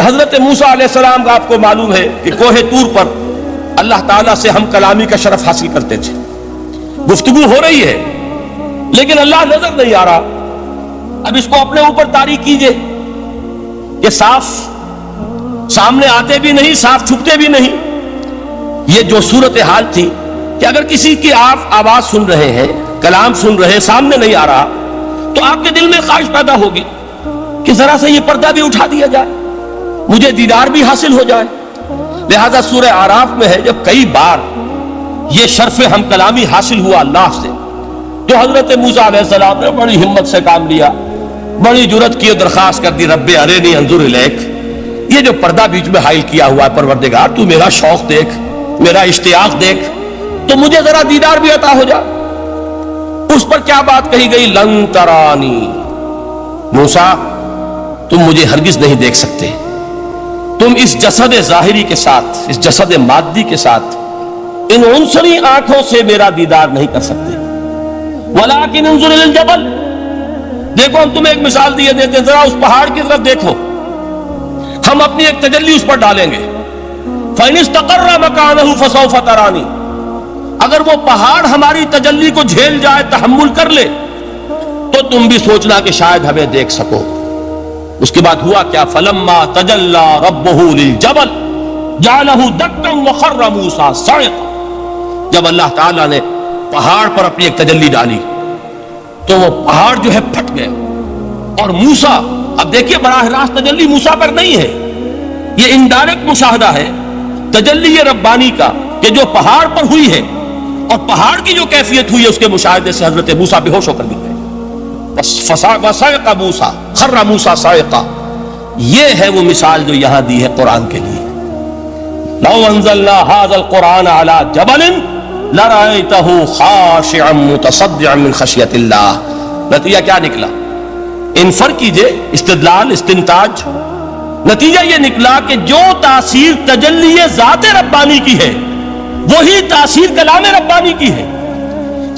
کہ حضرت موسیٰ علیہ السلام کا آپ کو معلوم ہے کہ کوہ طور پر اللہ تعالیٰ سے ہم کلامی کا شرف حاصل کرتے تھے. گفتگو ہو رہی ہے لیکن اللہ نظر نہیں آ رہا. اب اس کو اپنے اوپر طاری کیجئے کہ صاف سامنے آتے بھی نہیں، صاف چھپتے بھی نہیں. یہ جو صورتحال تھی کہ اگر کسی کی آپ آواز سن رہے ہیں، کلام سن رہے ہیں، سامنے نہیں آ رہا، تو آپ کے دل میں خواہش پیدا ہوگی کہ ذرا سے یہ پردہ بھی اٹھا دیا جائے، مجھے دیدار بھی حاصل ہو جائے. لہذا سورہ اعراف میں ہے جب کئی بار یہ شرف ہم کلامی حاصل ہوا اللہ سے، تو حضرت موسیٰ علیہ السلام نے بڑی ہمت سے کام لیا، بڑی جرت کی، درخواست کر دی، رب ارنی انظر الیک. یہ جو پردہ بیچ میں حائل کیا ہوا ہے پروردگار، تو میرا شوق دیکھ، میرا اشتیاق دیکھ، تو مجھے ذرا دیدار بھی عطا ہو جائے. اس پر کیا بات کہی گئی؟ لن ترانی، موسیٰ تم مجھے ہرگز نہیں دیکھ سکتے، تم اس جسد ظاہری کے ساتھ، اس جسد مادی کے ساتھ، ان عنصری آنکھوں سے میرا دیدار نہیں کر سکتے. ولیکن انظر الی الجبل، دیکھو ہم تمہیں ایک مثال دیے دیتے ہیں، ذرا اس پہاڑ کی طرف دیکھو، ہم اپنی ایک تجلی اس پر ڈالیں گے. فإن استقر مکانہ فسوف ترانی، اگر وہ پہاڑ ہماری تجلی کو جھیل جائے، تحمل کر لے، تو تم بھی سوچنا کہ شاید ہمیں دیکھ سکو. اس کے بعد ہوا کیا؟ فلما تجلی ربہ للجبل جعلہ دکا وخر موسیٰ صعقا. جب اللہ تعالیٰ نے پہاڑ پر اپنی ایک تجلی ڈالی تو وہ پہاڑ جو ہے پھٹ گئے. اور موسیٰ، اب دیکھیے براہ راست تجلی موسیٰ پر نہیں ہے، یہ انڈائریکٹ مشاہدہ ہے تجلی ربانی کا کہ جو پہاڑ پر ہوئی ہے، اور پہاڑ کی جو کیفیت ہوئی ہے اس کے مشاہدے سے حضرت موسیٰ بے ہوش ہو کر گر گئے. وصعق موسیٰ خر موسیٰ صعقا. یہ ہے وہ مثال جو یہاں دی ہے قرآن کے لیے. لو انزلنا هذا القرآن على جبل لرأيته خاشعا متصدعا من خشیۃ اللہ. نتیجہ کیا نکلا؟ انفر کیجئے، استدلال، استنتاج. نتیجہ یہ نکلا کہ جو تاثیر تجلی ذات ربانی کی ہے وہی تاثیر کلام ربانی کی ہے.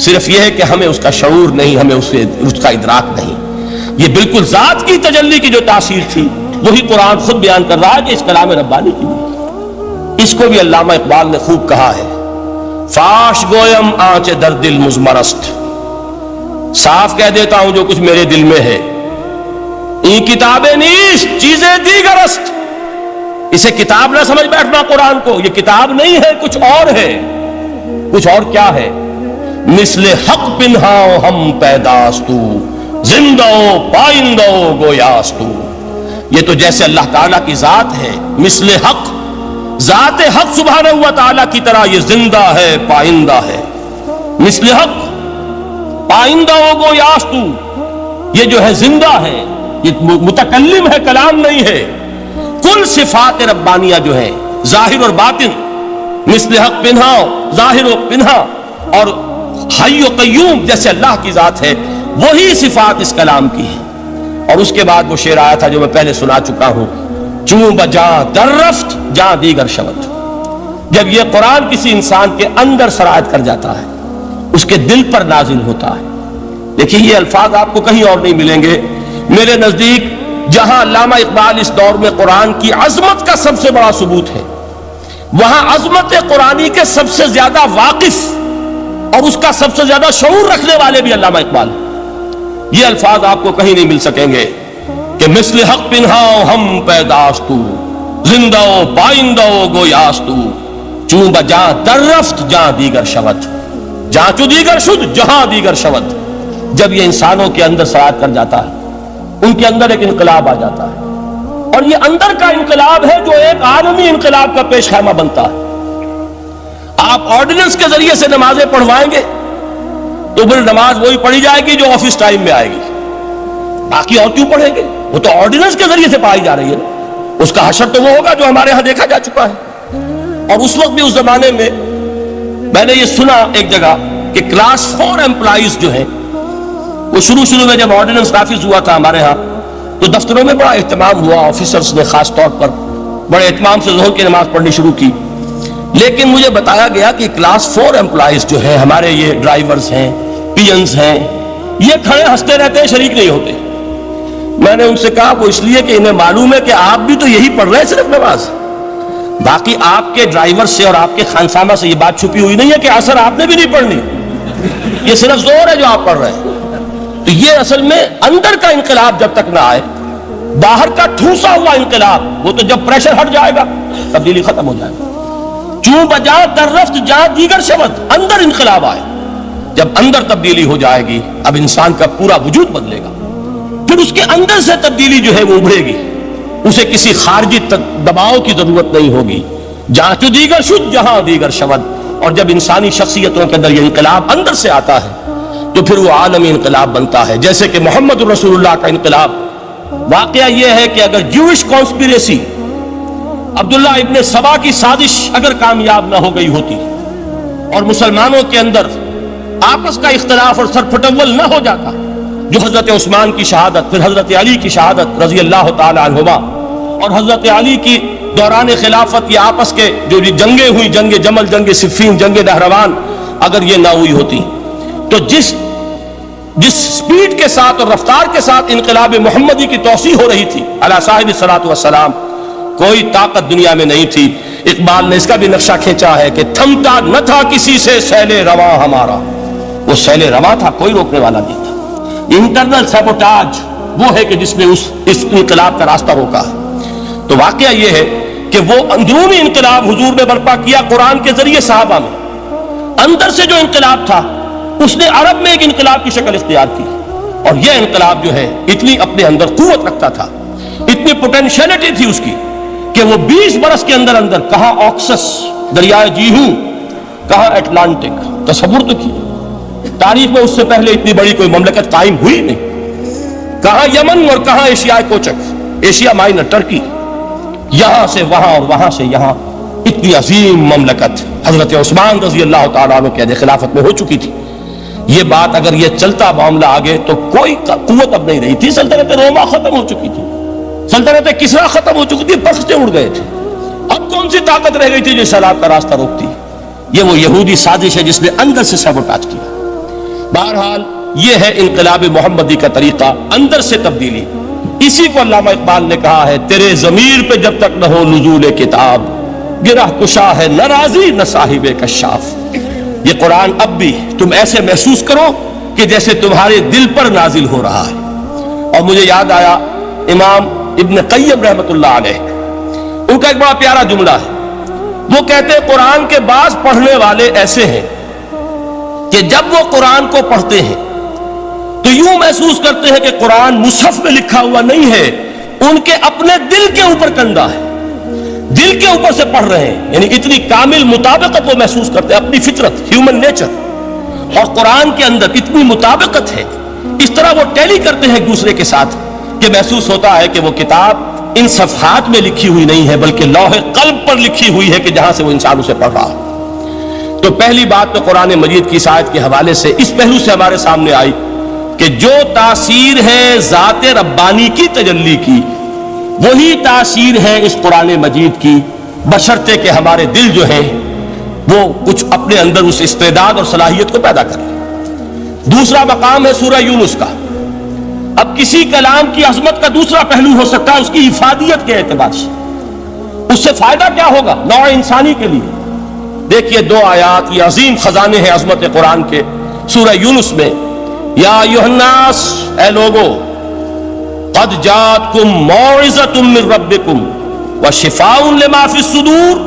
صرف یہ ہے کہ ہمیں اس کا شعور نہیں، ہمیں اس کا ادراک نہیں. یہ بالکل ذات کی تجلی کی جو تاثیر تھی وہی قرآن خود بیان کر رہا ہے کہ اس کلام ربانی کی بھی. اس کو بھی علامہ اقبال نے خوب کہا ہے، فاش گویم آنچ در دل مزمرست، صاف کہہ دیتا ہوں جو کچھ میرے دل میں ہے. این کتابیں نیست چیزیں دیگرست. اسے کتاب نہ سمجھ بیٹھنا قرآن کو، یہ کتاب نہیں ہے، کچھ اور ہے. کچھ اور کیا ہے؟ مثل حق پنہاؤ ہم پیداستو، زندہ پائندہ گویاستو. یہ تو جیسے اللہ تعالیٰ کی ذات ہے، مثل حق، ذات حق سبحانہ و تعالیٰ کی طرح یہ زندہ ہے، پائندہ ہے. مثل حق، پائندہ گویاستو، یہ جو ہے زندہ ہے، یہ متکلم ہے، کلام نہیں ہے. کل صفات ربانیہ جو ہے ظاہر اور باطن، مثل حق پنہاؤ، ظاہر و پنہا، اور حی و قیوم جیسے اللہ کی ذات ہے، وہی صفات اس کلام کی ہے. اور اس کے بعد وہ شعر آیا تھا جو میں پہلے سنا چکا ہوں، چوں بجاں در رفت جاں دیگر شود. جب یہ قرآن کسی انسان کے اندر سرایت کر جاتا ہے، اس کے دل پر نازل ہوتا ہے. دیکھیے یہ الفاظ آپ کو کہیں اور نہیں ملیں گے. میرے نزدیک جہاں علامہ اقبال اس دور میں قرآن کی عظمت کا سب سے بڑا ثبوت ہے، وہاں عظمت قرآنی کے سب سے زیادہ واقف اور اس کا سب سے زیادہ شعور رکھنے والے بھی علامہ اقبال. یہ الفاظ آپ کو کہیں نہیں مل سکیں گے کہ مثل حق پنہاؤ ہم پیداستو، زندہ پائندہ گویاستو، چوں بجاں در رفت جہاں دیگر شود، جہاں چو دیگر شد جہاں دیگر شود. جب یہ انسانوں کے اندر سرایت کر جاتا ہے، ان کے اندر ایک انقلاب آ جاتا ہے، اور یہ اندر کا انقلاب ہے جو ایک عالمی انقلاب کا پیش خیمہ بنتا ہے. آپ آرڈیننس کے ذریعے سے نمازیں پڑھوائیں گے تو پھر نماز وہی پڑھی جائے گی جو آفس ٹائم میں آئے گی، باقی اور کیوں پڑھیں گے؟ وہ تو آرڈیننس کے ذریعے سے پڑھائی جا رہی ہے. اس کا حشر تو وہ ہوگا جو ہمارے ہاں دیکھا جا چکا ہے. اور اس وقت بھی، اس زمانے میں میں نے یہ سنا ایک جگہ کہ کلاس 4 امپلائیز جو ہیں، وہ شروع میں جب آرڈیننس نافذ ہوا تھا ہمارے ہاں تو دفتروں میں بڑا اہتمام ہوا، آفیسرز نے خاص طور پر بڑے اہتمام سے ظہر کی نماز پڑھنی شروع کی. لیکن مجھے بتایا گیا کہ کلاس 4 امپلائیز جو ہیں ہمارے، یہ ڈرائیورز ہیں، پی اینز ہیں، یہ کھڑے ہنستے رہتے ہیں، شریک نہیں ہوتے. میں نے ان سے کہا وہ اس لیے کہ انہیں معلوم ہے کہ آپ بھی تو یہی پڑھ رہے ہیں صرف نماز، باقی آپ کے ڈرائیور سے اور آپ کے خانسامہ سے یہ بات چھپی ہوئی نہیں ہے کہ عصر آپ نے بھی نہیں پڑھنی، یہ صرف زور ہے جو آپ پڑھ رہے ہیں۔ تو یہ اصل میں اندر کا انقلاب جب تک نہ آئے، باہر کا ٹھوسا ہوا انقلاب وہ تو جب پریشر ہٹ جائے گا تبدیلی ختم ہو جائے گا۔ چوں بجا در رفت جہاں دیگر شود، اندر انقلاب آئے، جب اندر تبدیلی ہو جائے گی اب انسان کا پورا وجود بدلے گا، پھر اس کے اندر سے تبدیلی جو ہے وہ ابھرے گی، اسے کسی خارجی دباؤ کی ضرورت نہیں ہوگی۔ جہاں چو دیگر شد جہاں دیگر شود، اور جب انسانی شخصیتوں کے اندر یہ انقلاب اندر سے آتا ہے تو پھر وہ عالمی انقلاب بنتا ہے، جیسے کہ محمد رسول اللہ کا انقلاب۔ واقعہ یہ ہے کہ اگر جوش کانسپیریسی، عبداللہ ابن سبا کی سازش اگر کامیاب نہ ہو گئی ہوتی اور مسلمانوں کے اندر آپس کا اختلاف اور سرپھٹول نہ ہو جاتا، جو حضرت عثمان کی شہادت، پھر حضرت علی کی شہادت رضی اللہ تعالی عنہما، اور حضرت علی کی دوران خلافت یہ آپس کے جو جنگیں ہوئی، جنگ جمل، جنگ صفین، جنگ نہروان، اگر یہ نہ ہوئی ہوتی تو جس سپیڈ کے ساتھ اور رفتار کے ساتھ انقلاب محمدی کی توسیع ہو رہی تھی علی صاحب الصلاۃ والسلام، کوئی طاقت دنیا میں نہیں تھی۔ اقبال نے اس کا بھی نقشہ کھینچا ہے کہ تھمتا نہ تھا کسی سے سیل رواں ہمارا، وہ سیل رواں تھا، کوئی روکنے والا نہیں تھا۔ انٹرنل سیبوٹاج وہ ہے کہ جس نے اس انقلاب کا راستہ روکا ہے۔ تو واقعہ یہ ہے کہ وہ اندرونی انقلاب حضور نے برپا کیا قرآن کے ذریعے صحابہ میں، اندر سے جو انقلاب تھا اس نے عرب میں ایک انقلاب کی شکل اختیار کی، اور یہ انقلاب جو ہے اتنی اپنے اندر قوت رکھتا تھا، اتنی پوٹینشیلٹی تھی اس کی کہ وہ 20 برس کے اندر اندر کہاں آکسس دریائے جیہوں، کہاں اٹلانٹک، تصور تو کیا تاریخ میں اس سے پہلے اتنی بڑی کوئی مملکت قائم ہوئی نہیں، کہاں یمن اور کہاں ایشیا کوچک، ایشیا مائنر ٹرکی، یہاں سے وہاں اور وہاں سے یہاں، اتنی عظیم مملکت حضرت عثمان رضی اللہ تعالیٰ عنہ کے خلافت میں ہو چکی تھی۔ یہ بات اگر یہ چلتا معاملہ آگے تو کوئی قوت اب نہیں رہی تھی، سلطنت روما ختم ہو چکی تھی، سلطنت کسرا ختم ہو چکی تھی، پختے اڑ گئے تھے، اب کون سی طاقت رہ گئی تھی جو سیلاب کا راستہ روکتی؟ یہ وہ یہودی سازش ہے جس نے اندر سے سیبوٹاج کیا۔ بہرحال یہ ہے انقلاب محمدی کا طریقہ، اندر سے تبدیلی۔ اسی کو علامہ اقبال نے کہا ہے، تیرے ضمیر پہ جب تک نہ ہو نزول کتاب، گرہ کشا ہے نہ راضی نہ صاحب کشاف۔ یہ قرآن اب بھی تم ایسے محسوس کرو کہ جیسے تمہارے دل پر نازل ہو رہا ہے۔ اور مجھے یاد آیا امام ابن قیم رحمۃ اللہ علیہ، ان کا ایک بڑا پیارا جملہ ہے، وہ کہتے ہیں قرآن کے بعض پڑھنے والے ایسے ہیں کہ جب وہ قرآن کو پڑھتے ہیں تو یوں محسوس کرتے ہیں کہ قرآن مصحف میں لکھا ہوا نہیں ہے، ان کے اپنے دل کے اوپر کندہ ہے، دل کے اوپر سے پڑھ رہے ہیں، یعنی اتنی کامل مطابقت وہ محسوس کرتے ہیں، اپنی فطرت، ہیومن نیچر اور قرآن کے اندر اتنی مطابقت ہے، اس طرح وہ ٹیلی کرتے ہیں ایک دوسرے کے ساتھ کہ محسوس ہوتا ہے کہ وہ کتاب ان صفحات میں لکھی ہوئی نہیں ہے بلکہ لوح قلب پر لکھی ہوئی ہے کہ جہاں سے وہ انسان اسے پڑھ رہا ہے۔ تو پہلی بات تو قرآن مجید کی آیت کے حوالے سے اس پہلو سے ہمارے سامنے آئی کہ جو تاثیر ہے ذات ربانی کی تجلی کی، وہی تاثیر ہے اس قرآن مجید کی، بشرطے کہ ہمارے دل جو ہیں وہ کچھ اپنے اندر اس استعداد اور صلاحیت کو پیدا کریں۔ دوسرا مقام ہے سورہ یونس کا۔ اب کسی کلام کی عظمت کا دوسرا پہلو ہو سکتا ہے اس کی افادیت کے اعتبار سے، اس سے فائدہ کیا ہوگا نوع انسانی کے لیے۔ دیکھیے 2 آیات، یہ عظیم خزانے ہیں عظمت قرآن کے۔ سورہ یونس میں یا ایھا الناس، اے لوگو، قد جاءتکم موعظۃ من ربکم وشفاء لما فی الصدور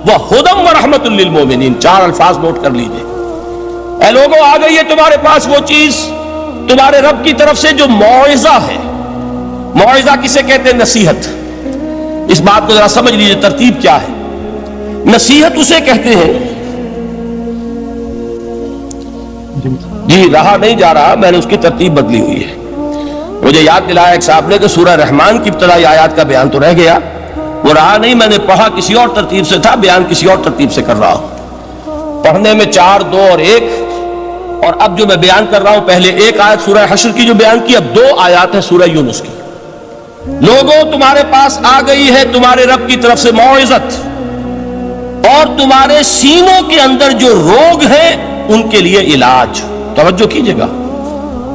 وہدی ورحمۃ للمؤمنین۔ 4 الفاظ نوٹ کر لیجئے۔ اے لوگو، آ گئی ہے تمہارے پاس وہ چیز تمہارے رب کی طرف سے جو موعظہ ہے۔ موعظہ کسے کہتے ہیں؟ نصیحت۔ اس بات کو ذرا سمجھ لیجئے ترتیب کیا ہے۔ نصیحت اسے کہتے ہیں، جی رہا نہیں جا رہا، میں نے اس کی ترتیب بدلی ہوئی ہے۔ مجھے یاد دلایا ایک صاحب نے کہ سورہ رحمان کی ابتدائی آیات کا بیان تو رہ گیا، وہ رہا نہیں، میں نے پڑھا کسی اور ترتیب سے تھا، بیان کسی اور ترتیب سے کر رہا ہوں۔ پڑھنے میں 4، 2 اور 1، اور اب جو میں بیان کر رہا ہوں پہلے 1 آیت سورہ حشر کی جو بیان کی، اب 2 آیات ہے سورہ یونس کی۔ لوگوں، تمہارے پاس آ گئی ہے تمہارے رب کی طرف سے موعظت، اور تمہارے سینوں کے اندر جو روگ ہیں ان کے لیے علاج۔ توجہ کیجئے گا،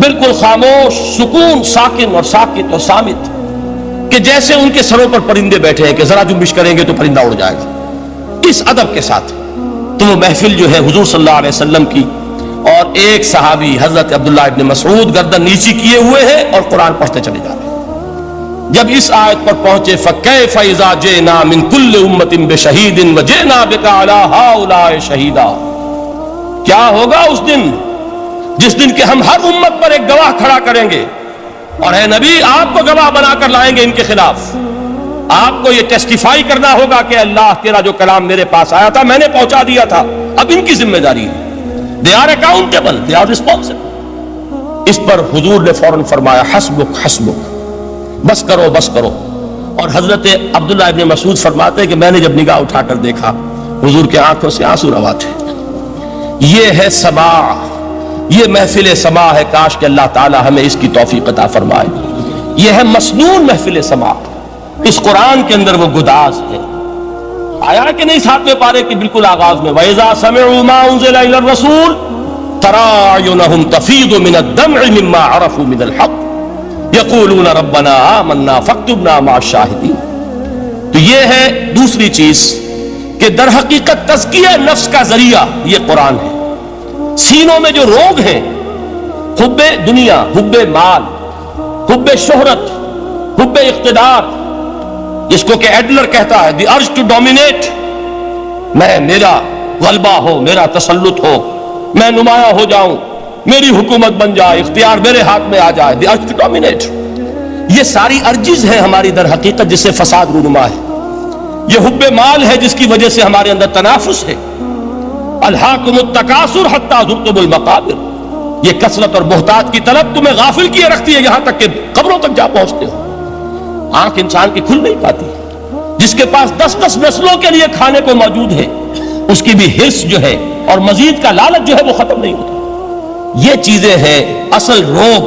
بالکل خاموش، سکون، ساکن اور ساکت اور سامت، کہ جیسے ان کے سروں پر پرندے بیٹھے ہیں کہ ذرا جنبش کریں گے تو پرندہ اڑ جائے گا، اس ادب کے ساتھ۔ تو وہ محفل جو ہے حضور صلی اللہ علیہ وسلم کی، اور ایک صحابی حضرت عبداللہ ابن مسعود گردن نیچی کیے ہوئے ہیں اور قرآن پڑھتے چلے جا رہے ہیں۔ جب اس آیت پر پہنچے فَكَيْفَ إِذَا جِئْنَا مِن كُلِّ أُمَّةٍ بِشَهِيدٍ وَجِئْنَا بِكَ عَلَىٰ هَٰؤُلَاءِ شَهِيدًا، کیا ہوگا اس دن جس دن کہ ہم ہر امت پر ایک گواہ کھڑا کریں گے، اور اے نبی آپ کو گواہ بنا کر لائیں گے ان کے خلاف، آپ کو یہ ٹیسٹیفائی کرنا ہوگا کہ اللہ تیرا جو کلام میرے پاس آیا تھا میں نے پہنچا دیا تھا، اب ان کی ذمہ داری ہے، they are accountable, they are responsible۔ اس پر حضور نے فوراً فرمایا حسبک حسبک، بس کرو بس کرو۔ اور حضرت عبداللہ ابن مسعود فرماتے ہیں کہ میں نے جب نگاہ اٹھا کر دیکھا حضور کے آنکھوں سے آنسو روا تھے۔ یہ ہے سماع، یہ محفل سماع ہے، کاش کہ اللہ تعالی ہمیں اس کی توفیق عطا فرمائے۔ یہ ہے مسنون محفل سماع، اس قرآن کے اندر وہ گداز ہے۔ آیا کہ نہیں ساتویں پارے کے بالکل آغاز میں وَإِذَا سَمِعُوا مَا أُنزِلَ إِلَى الرَّسُولِ تَرَىٰ أَعْيُنَهُمْ تَفِيضُ مِنَ الدَّمْعِ مِمَّا عَرَفُوا مِنَ الْحَقِّ يَقُولُونَ رَبَّنَا آمَنَّا فَاكْتُبْنَا مَعَ الشَّاهِدِينَ۔ تو یہ ہے دوسری چیز کہ در حقیقت تزکیہ نفس کا ذریعہ یہ قرآن ہے۔ سینوں میں جو روگ ہیں، حب دنیا، حب مال، حب شہرت، حب اقتدار، جس کو کہ ایڈلر کہتا ہے دی ارج ٹو ڈومینیٹ، میرا غلبہ ہو، میرا تسلط ہو، میں نمایاں ہو جاؤں، میری حکومت بن جائے، اختیار میرے ہاتھ میں آ جائے، دی ارج ٹو ڈومینیٹ، یہ ساری ارجز ہیں ہماری در حقیقت جس سے فساد رونما ہے۔ یہ حب مال ہے جس کی وجہ سے ہمارے اندر تنافس ہے۔ الہاکم التکاثر حتی زرتم المقابر، یہ کثرت اور بہتات کی طلب تمہیں غافل کیے رکھتی ہے یہاں تک کہ قبروں تک جا پہنچتے ہو۔ آنکھ انسان کی کھل نہیں پاتی، جس کے پاس 10 نسلوں کے لیے کھانے کو موجود ہے، اس کی بھی حرص جو ہے اور مزید کا لالچ جو ہے وہ ختم نہیں ہوتا۔ یہ چیزیں ہیں اصل روگ،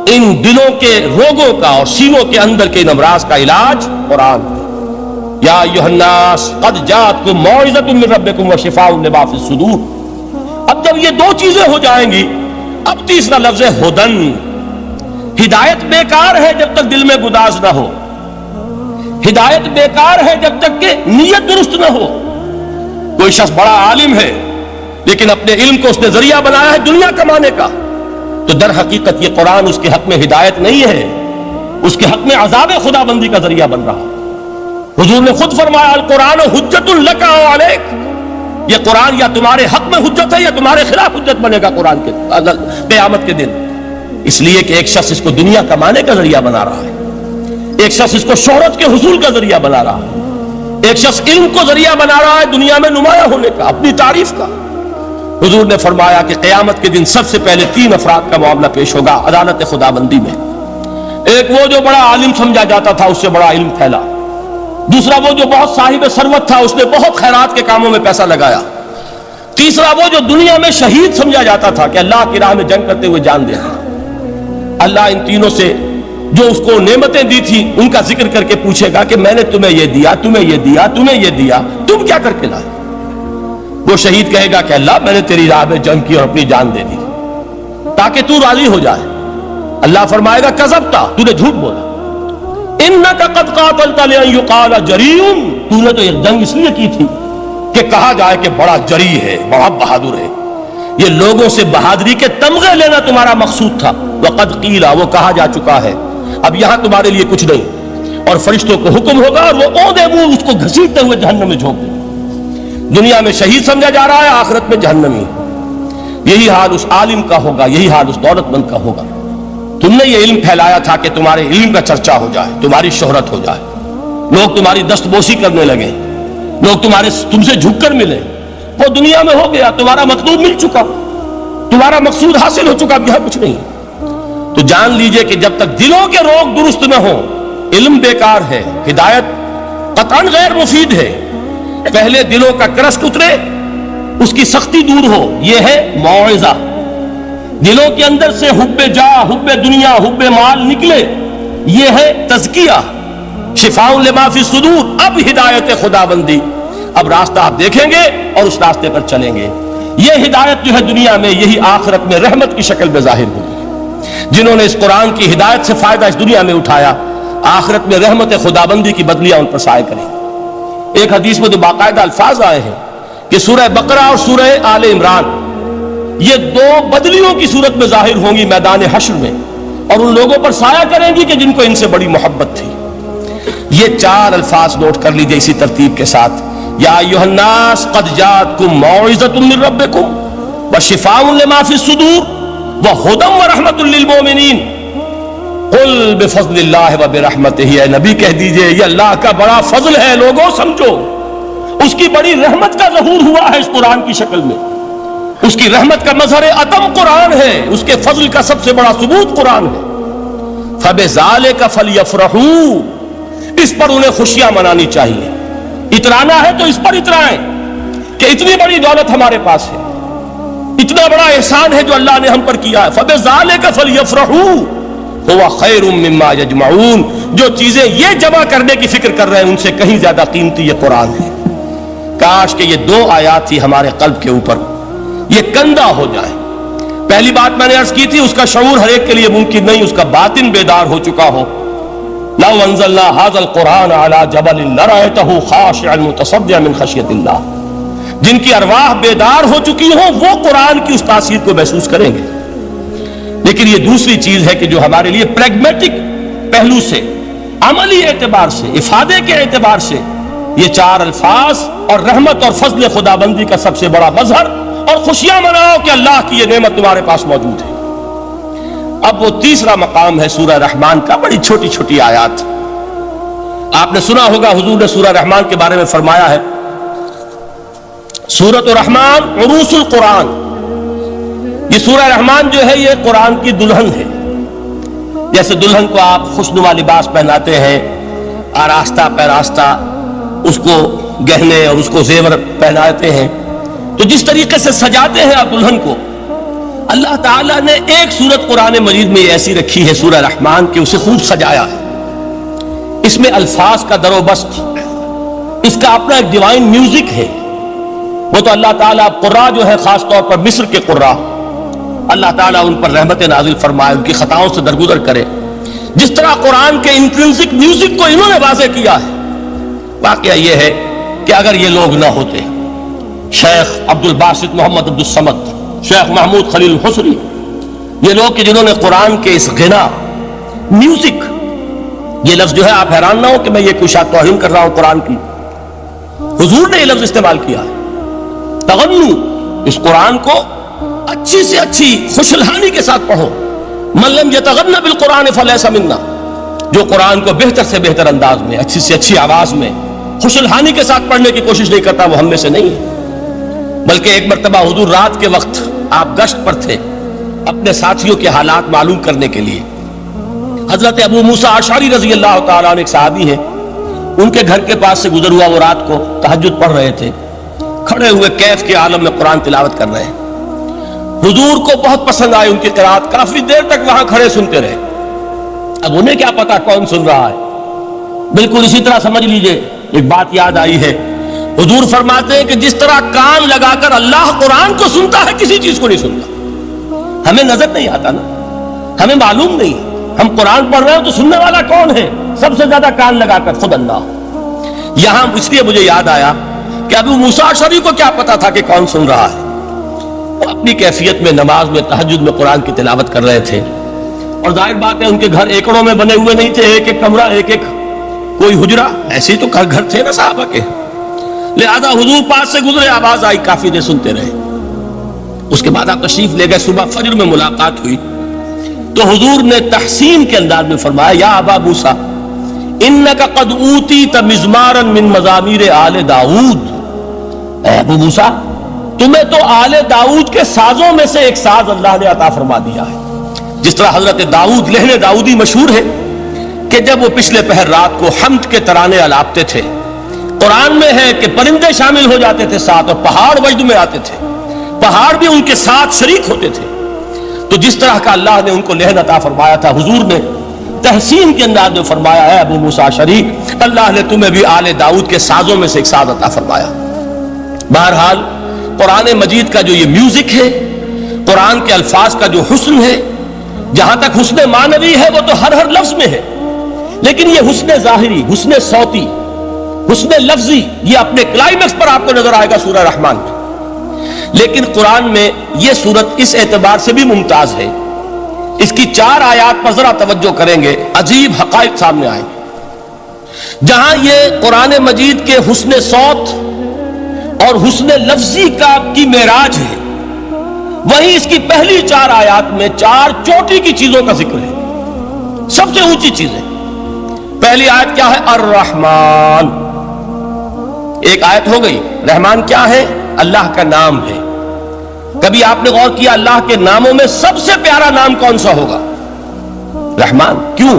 ان دلوں کے روگوں کا اور سینوں کے اندر کے ان امراض کا علاج قرآن ہے۔ یا ایھا الناس قد جاءتکم موعظۃ من ربکم وشفاء لما فی الصدور۔ اب جب یہ دو چیزیں ہو جائیں گی، اب تیسرا لفظ ہے ہدن۔ ہدایت بیکار ہے جب تک دل میں گداز نہ ہو، ہدایت بیکار ہے جب تک کہ نیت درست نہ ہو۔ کوئی شخص بڑا عالم ہے لیکن اپنے علم کو اس نے ذریعہ بنایا ہے دنیا کمانے کا، تو در حقیقت یہ قرآن اس کے حق میں ہدایت نہیں ہے، اس کے حق میں عذاب خدا بندی کا ذریعہ بن رہا۔ حضور نے خود فرمایا القرآن حجت لک و علیک، یہ قرآن یا تمہارے حق میں حجت ہے یا تمہارے خلاف حجت بنے گا قرآن کے قیامت کے دن۔ اس لیے کہ ایک شخص اس کو دنیا کمانے کا ذریعہ بنا رہا ہے، ایک شخص اس کو شہرت کے حصول کا ذریعہ بنا رہا ہے، ایک شخص علم کو ذریعہ بنا رہا ہے دنیا میں نمایاں ہونے کا، اپنی تعریف کا۔ حضور نے فرمایا کہ قیامت کے دن سب سے پہلے 3 افراد کا معاملہ پیش ہوگا عدالت خدا بندی میں۔ ایک وہ جو بڑا عالم سمجھا جاتا تھا، اس سے بڑا علم پھیلا۔ دوسرا وہ جو بہت صاحب ثروت تھا، اس نے بہت خیرات کے کاموں میں پیسہ لگایا۔ تیسرا وہ جو دنیا میں شہید سمجھا جاتا تھا کہ اللہ کی راہ میں جنگ کرتے ہوئے جان دے رہا۔ اللہ ان تینوں سے جو اس کو نعمتیں دی تھی ان کا ذکر کر کے پوچھے گا کہ میں نے تمہیں یہ دیا، تمہیں یہ دیا، تمہیں یہ دیا، تم کیا کر کے لائے؟ وہ شہید کہے گا کہ اللہ میں نے تیری راہ میں جنگ کی اور اپنی جان دے دی تاکہ تو راضی ہو جائے۔ اللہ فرمائے گا کذبتا، تو نے جھوٹ بولا، انک قد قاتلت لان یقال جریء، تو نے تو یہ جنگ اس لیے کی تھی کہ کہا جائے کہ بڑا جری ہے، بڑا بہادر ہے۔ یہ لوگوں سے بہادری کے تمغے لینا تمہارا مقصود تھا۔ وقد قیل، وہ کہا جا چکا ہے، اب یہاں تمہارے لیے کچھ نہیں۔ اور فرشتوں کو حکم ہوگا اور وہ اودے منہ اس کو گھسیٹتے ہوئے جہنم میں جھونک دیں۔ دنیا میں شہید سمجھا جا رہا ہے، آخرت میں جہنمی۔ یہی حال اس عالم کا ہوگا، یہی حال اس دولت مند کا ہوگا۔ تم نے یہ علم پھیلایا تھا کہ تمہارے علم کا چرچا ہو جائے، تمہاری شہرت ہو جائے، لوگ تمہاری دستبوسی کرنے لگے، لوگ تم سے جھک کر ملے۔ وہ دنیا میں ہو گیا، تمہارا مطلوب مل چکا، تمہارا مقصود حاصل ہو چکا، اب یہاں کچھ نہیں۔ تو جان لیجئے کہ جب تک دلوں کے روگ درست نہ ہوں، علم بیکار ہے، ہدایت قطعاً غیر مفید ہے۔ پہلے دلوں کا کرشک اترے، اس کی سختی دور ہو، یہ ہے موعظہ۔ دلوں کے اندر سے حب جاہ، حب دنیا، حب مال نکلے، یہ ہے تزکیہ، شفاء لما فی الصدور۔ اب ہدایت خدا بندی، اب راستہ آپ دیکھیں گے اور اس راستے پر چلیں گے۔ یہ ہدایت جو ہے دنیا میں، یہی آخرت میں رحمت کی شکل میں ظاہر ہوگی۔ جنہوں نے اس قرآن کی ہدایت سے فائدہ اس دنیا میں اٹھایا، آخرت میں رحمت خدابندی کی بدلیاں ان پر سایہ کریں۔ ایک حدیث میں تو باقاعدہ الفاظ آئے ہیں کہ سورہ بقرہ اور سورہ آل عمران یہ دو بدلیوں کی صورت میں ظاہر ہوں گی میدان حشر میں، اور ان لوگوں پر سایہ کریں گی کہ جن کو ان سے بڑی محبت تھی۔ یہ چار الفاظ نوٹ کر لیجئے اسی ترتیب کے ساتھ، یا ایھا الناس قد جاءتکم موعظۃ من ربکم وشفاء لما فی الصدور وہدی ورحمۃ للمؤمنین قل بفضل اللہ وبرحمتہ، اے نبی کہہ دیجئے یہ اللہ کا بڑا فضل ہے، لوگوں سمجھو اس کی بڑی رحمت کا ظہور ہوا ہے اس قرآن کی شکل میں، اس کی رحمت کا مظہر عتم قرآن ہے، اس کے فضل کا سب سے بڑا ثبوت قرآن ہے۔ فبذالک فلیفرحوا، اس پر انہیں خوشیاں منانی چاہیے، اترانا ہے تو اس پر اترائیں کہ اتنی بڑی دولت ہمارے پاس ہے، اتنا بڑا احسان ہے جو اللہ نے ہم پر کیا ہے۔ فبذالک فلیفرحوا هو خیر مما یجمعون، جو چیزیں یہ جمع کرنے کی فکر کر رہے ہیں ان سے کہیں زیادہ قیمتی یہ قرآن ہے۔ کاش کہ یہ دو آیات ہی ہمارے قلب کے اوپر یہ کندہ ہو جائے۔ پہلی بات میں نے عرض کی تھی، اس کا شعور ہر ایک کے لیے ممکن نہیں، اس کا باطن بیدار ہو چکا ہو۔ لو انزلنا هذا القرآن على جبل لرأيته خاشعا متصدعا من خشیۃ اللہ، جن کی ارواح بیدار ہو چکی ہوں وہ قرآن کی اس تاثیر کو محسوس کریں گے۔ لیکن یہ دوسری چیز ہے کہ جو ہمارے لیے پریگمیٹک پہلو سے، عملی اعتبار سے، افادے کے اعتبار سے یہ چار الفاظ اور رحمت اور فضل خدابندی کا سب سے بڑا مظہر، اور خوشیاں مناؤ کہ اللہ کی یہ نعمت تمہارے پاس موجود ہے۔ اب وہ تیسرا مقام ہے سورہ رحمان کا، بڑی چھوٹی چھوٹی آیات۔ آپ نے سنا ہوگا حضور نے سورہ رحمان کے بارے میں فرمایا ہے، سورۃ الرحمان عروس القرآن، یہ سورہ رحمان جو ہے یہ قرآن کی دلہن ہے۔ جیسے دلہن کو آپ خوشنما لباس پہناتے ہیں، آراستہ پیراستہ اس کو گہنے اور اس کو زیور پہناتے ہیں، تو جس طریقے سے سجاتے ہیں آپ دلہن کو، اللہ تعالیٰ نے ایک سورت قرآن مجید میں ایسی رکھی ہے سورہ رحمان کہ اسے خوب سجایا ہے۔ اس میں الفاظ کا در و بست، اس کا اپنا ایک ڈیوائن میوزک ہے۔ وہ تو اللہ تعالیٰ قراء جو ہے، خاص طور پر مصر کے قراء، اللہ تعالیٰ ان پر رحمت نازل فرمائے، ان کی خطاؤں سے درگزر کرے۔ جس طرح قرآن کے انٹرنسک میوزک کو انہوں نے واضح کیا ہے۔ واقعہ یہ ہے کہ اگر یہ لوگ نہ ہوتے، شیخ عبد الباسط محمد عبد الصمد، شیخ محمود خلیل الحصری، یہ لوگ کہ جنہوں نے قرآن کے اس غنا، میوزک، یہ لفظ جو ہے آپ حیران نہ ہو کہ میں یہ کوئی شاید توہین کر رہا ہوں قرآن کی، حضور نے یہ لفظ استعمال کیا ہے، تغنو، اس قرآن کو اچھی سے اچھی خوشلہانی کے ساتھ پڑھو۔ من لم یتغن بالقرآن فلیس منا، جو قرآن کو بہتر سے بہتر انداز میں، اچھی سے اچھی آواز میں، خوشلہانی کے ساتھ پڑھنے کی کوشش نہیں کرتا وہ ہم میں سے نہیں ہے۔ بلکہ ایک مرتبہ حضور رات کے وقت آپ گشت پر تھے اپنے ساتھیوں کے حالات معلوم کرنے کے لیے۔ حضرت ابو موسیٰ اشعری رضی اللہ تعالیٰ عنہ ایک صحابی ہیں، ان کے گھر کے پاس سے گزر ہوا، وہ رات کو تہجد پڑھ رہے تھے، کھڑے ہوئے کیف کے عالم میں قرآن تلاوت کر رہے ہیں۔ حضور کو بہت پسند آئی ان کی قرات، کافی دیر تک وہاں کھڑے سنتے رہے۔ اب انہیں کیا پتا کون سن رہا ہے، بالکل اسی طرح سمجھ لیجئے ایک بات یاد آئی ہے، حضور فرماتے ہیں کہ جس طرح کان لگا کر اللہ قرآن کو سنتا ہے کسی چیز کو نہیں سنتا۔ ہمیں نظر نہیں آتا نا، ہمیں معلوم نہیں، ہم قرآن پڑھ رہے ہیں تو سننے والا کون ہے؟ سب سے زیادہ کان لگا کر خود اللہ۔ یہاں اس لیے مجھے یاد آیا کہ ابو موسیٰ اشعری کو کیا پتا تھا کہ کون سن رہا ہے، وہ اپنی کیفیت میں نماز میں تہجد میں قرآن کی تلاوت کر رہے تھے، اور ظاہر بات ہے ان کے گھر ایکڑوں میں بنے ہوئے نہیں تھے، ایک ایک کمرہ، ایک ایک کوئی حجرہ، ایسے ہی تو گھر تھے نا صحابہ کے، لہذا حضور پاس سے گزرے، آواز آئی، کافی دیر سنتے رہے۔ اس کے بعد آپ تشریف لے گئے، صبح فجر میں ملاقات ہوئی تو حضور نے تحسین کے انداز میں فرمایا، یا ابا موسیٰ انک قد اوتیت مزمارا من مزامیر آل داؤد، اے ابو موسیٰ تمہیں تو آل داؤد کے سازوں میں سے ایک ساز اللہ نے عطا فرما دیا ہے۔ جس طرح حضرت داؤد، لہن داؤدی مشہور ہے کہ جب وہ پچھلے پہر رات کو حمد کے ترانے الاپتے تھے، قرآن میں ہے کہ پرندے شامل ہو جاتے تھے ساتھ، اور پہاڑ وجد میں آتے تھے، پہاڑ بھی ان کے ساتھ شریک ہوتے تھے۔ تو جس طرح کا اللہ نے ان کو لہن عطا فرمایا تھا، حضور نے تحسین کے انداز میں فرمایا ہے ابو موسیٰ اشعری، اللہ نے تمہیں بھی آل داؤد کے سازوں میں سے ایک ساز عطا فرمایا۔ بہرحال قرآن مجید کا جو یہ میوزک ہے، قرآن کے الفاظ کا جو حسن ہے، جہاں تک حسن معنوی ہے وہ تو ہر لفظ میں ہے، لیکن یہ حسن ظاہری، حسن صوتی، حسن لفظی، یہ اپنے کلائمیکس پر آپ کو نظر آئے گا سورہ رحمان میں۔ لیکن قرآن میں یہ سورت اس اعتبار سے بھی ممتاز ہے، اس کی 4 آیات پر ذرا توجہ کریں گے، عجیب حقائق سامنے آئیں گے۔ جہاں یہ قرآن مجید کے حسن صوت اور حسن لفظی کی معراج ہے، وہیں اس کی پہلی 4 آیات میں 4 چوٹی کی چیزوں کا ذکر ہے، سب سے اونچی چیزیں۔ پہلی آیت کیا ہے؟ الرحمن، ایک آیت ہو گئی۔ رحمان کیا ہے؟ اللہ کا نام ہے۔ کبھی آپ نے غور کیا اللہ کے ناموں میں سب سے پیارا نام کون سا ہوگا؟ رحمان۔ کیوں؟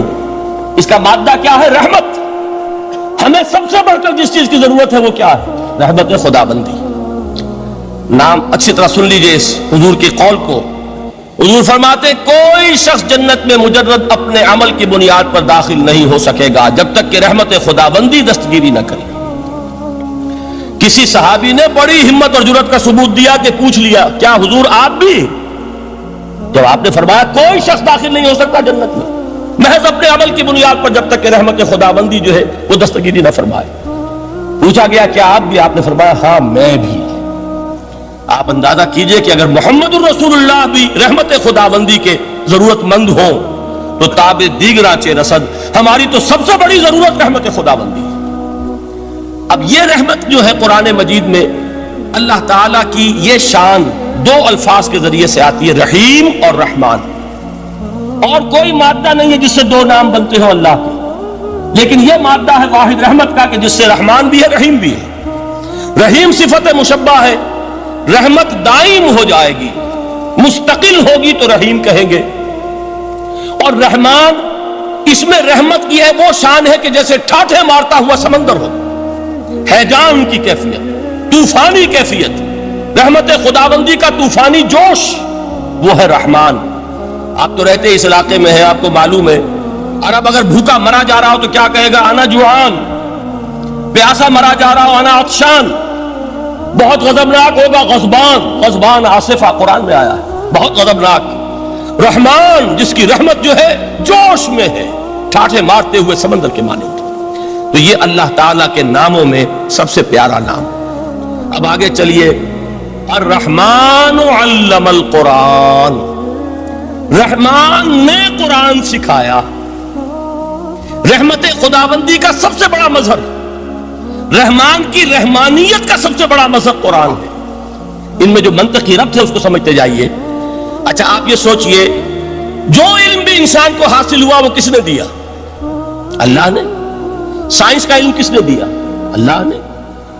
اس کا مادہ کیا ہے؟ رحمت۔ ہمیں سب سے بڑھ کر جس چیز کی ضرورت ہے وہ کیا ہے؟ رحمت خدا بندی۔ نام اچھی طرح سن لیجئے اس حضور کے قول کو۔ حضور فرماتے کوئی شخص جنت میں مجرد اپنے عمل کی بنیاد پر داخل نہیں ہو سکے گا جب تک کہ رحمت خدا بندی دستگیری نہ کرے۔ کسی صحابی نے بڑی ہمت اور جرأت کا ثبوت دیا کہ پوچھ لیا کیا حضور آپ بھی؟ جب آپ نے فرمایا کوئی شخص داخل نہیں ہو سکتا جنت میں محض اپنے عمل کی بنیاد پر جب تک کہ رحمت خدا بندی جو ہے وہ دستگیری نہ فرمائے۔ پوچھا گیا کیا آپ بھی؟ آپ نے فرمایا ہاں میں بھی۔ آپ اندازہ کیجئے کہ اگر محمد الرسول اللہ بھی رحمت خدا بندی کے ضرورت مند ہوں تو تاب دیگرہ چے رسد، ہماری تو سب سے بڑی ضرورت رحمت خدا بندی۔ اب یہ رحمت جو ہے قرآن مجید میں اللہ تعالیٰ کی یہ شان 2 الفاظ کے ذریعے سے آتی ہے، رحیم اور رحمان۔ اور کوئی مادہ نہیں ہے جس سے 2 نام بنتے ہوں اللہ کے، لیکن یہ مادہ ہے واحد رحمت کا کہ جس سے رحمان بھی ہے رحیم بھی ہے۔ رحیم صفت مشبہ ہے، رحمت دائم ہو جائے گی، مستقل ہوگی تو رحیم کہیں گے۔ اور رحمان، اس میں رحمت کی ہے وہ شان ہے کہ جیسے ٹھاٹھے مارتا ہوا سمندر ہو، ہیجان کی کیفیت، طوفانی کیفیت، رحمت خداوندی کا طوفانی جوش، وہ ہے رحمان۔ آپ تو رہتے اس علاقے میں ہیں، آپ کو معلوم ہے عرب اگر بھوکا مرا جا رہا ہو تو کیا کہے گا؟ انا جوعان۔ پیاسا مرا جا رہا ہو انا عطشان۔ بہت غضبناک ہوگا غضبان، غضبان آصفہ قرآن میں آیا ہے، بہت غضبناک۔ رحمان جس کی رحمت جو ہے جوش میں ہے، ٹھاٹھے مارتے ہوئے سمندر کے مانند۔ تو یہ اللہ تعالیٰ کے ناموں میں سب سے پیارا نام۔ اب آگے چلیے، الرحمن علم القرآن، رحمان نے قرآن سکھایا۔ رحمت خداوندی کا سب سے بڑا مظہر، رحمان کی رحمانیت کا سب سے بڑا مظہر قرآن ہے۔ ان میں جو منطقی ربط ہے اس کو سمجھتے جائیے۔ اچھا آپ یہ سوچئے، جو علم بھی انسان کو حاصل ہوا وہ کس نے دیا؟ اللہ نے۔ سائنس کا علم کس نے دیا؟ اللہ نے۔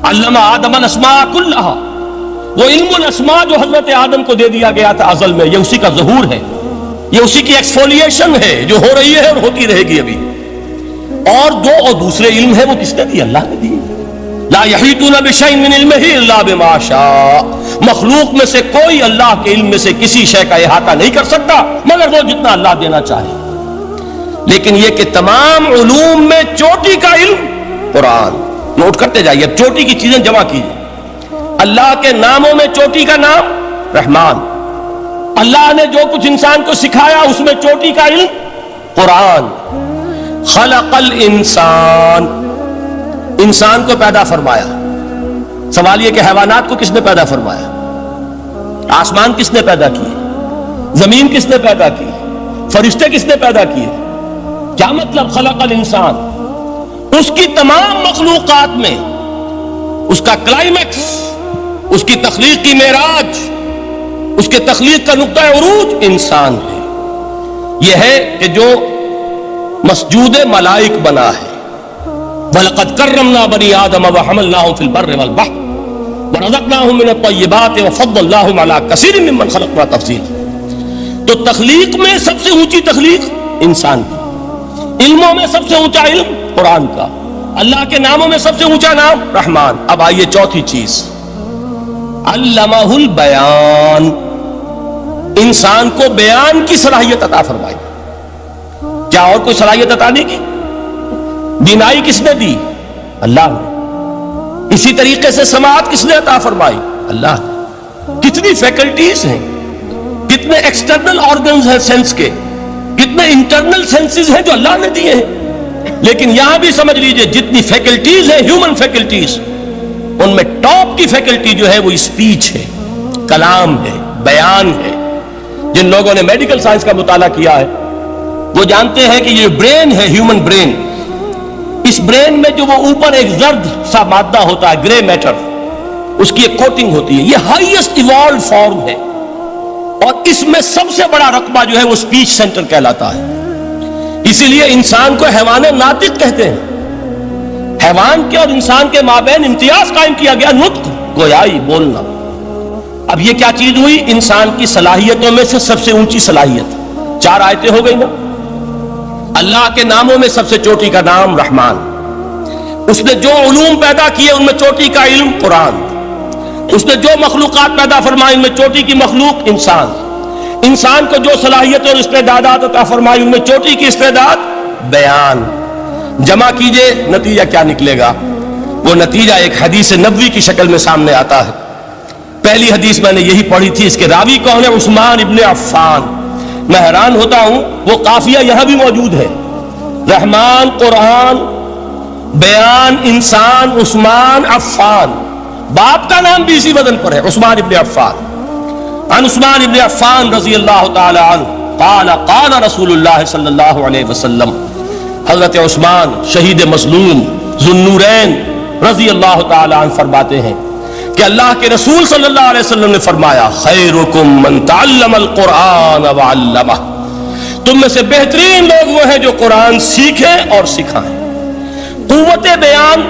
علم آدم الاسماء کلھا، وہ علم الاسماء جو حضرت آدم کو دے دیا گیا تھا ازل میں، یہ اسی کا ظہور ہے، یہ اسی کی ایکسفولیشن ہے جو ہو رہی ہے اور ہوتی رہے گی ابھی۔ اور دوسرے علم ہے وہ کس نے دی؟ اللہ نے دی۔ لا یحیطون بشیء من علمہ الا بما شاء، مخلوق میں سے کوئی اللہ کے علم میں سے کسی شے کا احاطہ نہیں کر سکتا مگر وہ جتنا اللہ دینا چاہے۔ لیکن یہ کہ تمام علوم میں چوٹی کا علم قرآن۔ نوٹ کرتے جائیے، اب چوٹی کی چیزیں جمع کیجیے۔ اللہ کے ناموں میں چوٹی کا نام رحمان، اللہ نے جو کچھ انسان کو سکھایا اس میں چوٹی کا علم قرآن۔ خلق الانسان، انسان کو پیدا فرمایا۔ سوال یہ کہ حیوانات کو کس نے پیدا فرمایا؟ آسمان کس نے پیدا کیے؟ زمین کس نے پیدا کی؟ فرشتے کس نے پیدا کیے؟ کیا مطلب خلق الانسان؟ اس کی تمام مخلوقات میں اس کا کلائمیکس، اس کی تخلیق کی معراج، اس کے تخلیق کا نقطہ عروج انسان ہے۔ یہ ہے کہ جو مسجود ملائک بنا ہے۔ وَلَقَدْ كَرَّمْنَا بَنِي آدَمَ وَحَمَلْنَاهُمْ فِي الْبَرِّ وَالْبَحْرِ وَرَزَقْنَاهُمْ مِنَ الطَّيِّبَاتِ وَفَضَّلْنَاهُمْ عَلَى كَثِيرٍ مِّمَّنْ خَلَقْنَا تَفْضِيلًا۔ تو تخلیق میں سب سے اونچی تخلیق انسان کی، علموں میں سب سے اونچا علم قرآن کا، اللہ کے ناموں میں سب سے اونچا نام رحمان۔ اب آئیے چوتھی چیز، علمہ البیان، انسان کو بیان کی صلاحیت عطا فرمائی۔ کیا اور کوئی صلاحیت عطا نہیں کی؟ بینائی کس نے دی؟ اللہ نے۔ اسی طریقے سے سماعت کس نے عطا فرمائی؟ اللہ نے۔ کتنی فیکلٹیز ہیں، کتنے ایکسٹرنل آرگنز ہیں سینس کے، کتنے انٹرنل سینسز ہیں جو اللہ نے دیے ہیں. لیکن یہاں بھی سمجھ لیجئے جتنی فیکلٹیز ہیں ہیومن فیکلٹیز، ان میں ٹاپ کی فیکلٹی جو ہے وہ اسپیچ ہے، کلام ہے، بیان ہے. جن لوگوں نے میڈیکل سائنس کا مطالعہ کیا ہے وہ جانتے ہیں کہ یہ برین ہے، ہیومن برین، اس برین میں جو وہ اوپر ایک زرد سا مادہ ہوتا ہے، گرے میٹر، اس کی ایک کوٹنگ ہوتی ہے، یہ ہائیسٹ ایوالوڈ فارم ہے. اور اس میں سب سے بڑا رقبہ جو ہے وہ اسپیچ سینٹر کہلاتا ہے. اسی لیے انسان کو حیوان ناطق کہتے ہیں. حیوان کے اور انسان کے مابین امتیاز قائم کیا گیا، نطق، گویائی، بولنا. اب یہ کیا چیز ہوئی؟ انسان کی صلاحیتوں میں سے سب سے اونچی صلاحیت. 4 آیتیں ہو گئی نا. اللہ کے ناموں میں سب سے چوٹی کا نام رحمان. اس نے جو علوم پیدا کیے ان میں چوٹی کا علم قرآن. اس نے جو مخلوقات پیدا فرمائی ان میں چوٹی کی مخلوق انسان. انسان کو جو صلاحیت اور استعدادات عطا فرمائی ان میں چوٹی کی استعداد بیان. جمع کیجئے نتیجہ کیا نکلے گا؟ وہ نتیجہ ایک حدیث نبوی کی شکل میں سامنے آتا ہے. پہلی حدیث میں نے یہی پڑھی تھی. اس کے راوی کون ہے؟ عثمان ابن عفان. میں حیران ہوتا ہوں وہ قافیہ یہاں بھی موجود ہے. رحمان، قرآن، بیان، انسان، عثمان، عفان. باپ کا نام بھی اسی وزن پر ہے، عثمان ابن عفان. عن عثمان ابن عفان رضی اللہ تعالی عنہ قال قال رسول اللہ صلی اللہ علیہ وسلم. حضرت عثمان شہید مظلوم ذو النورین رضی اللہ تعالی عنہ فرماتے ہیں کہ اللہ کے رسول صلی اللہ علیہ وسلم نے فرمایا خیرکم من تعلم القرآن وعلمہ. تم میں سے بہترین لوگ وہ ہیں جو قرآن سیکھیں اور سکھائیں. قوت بیان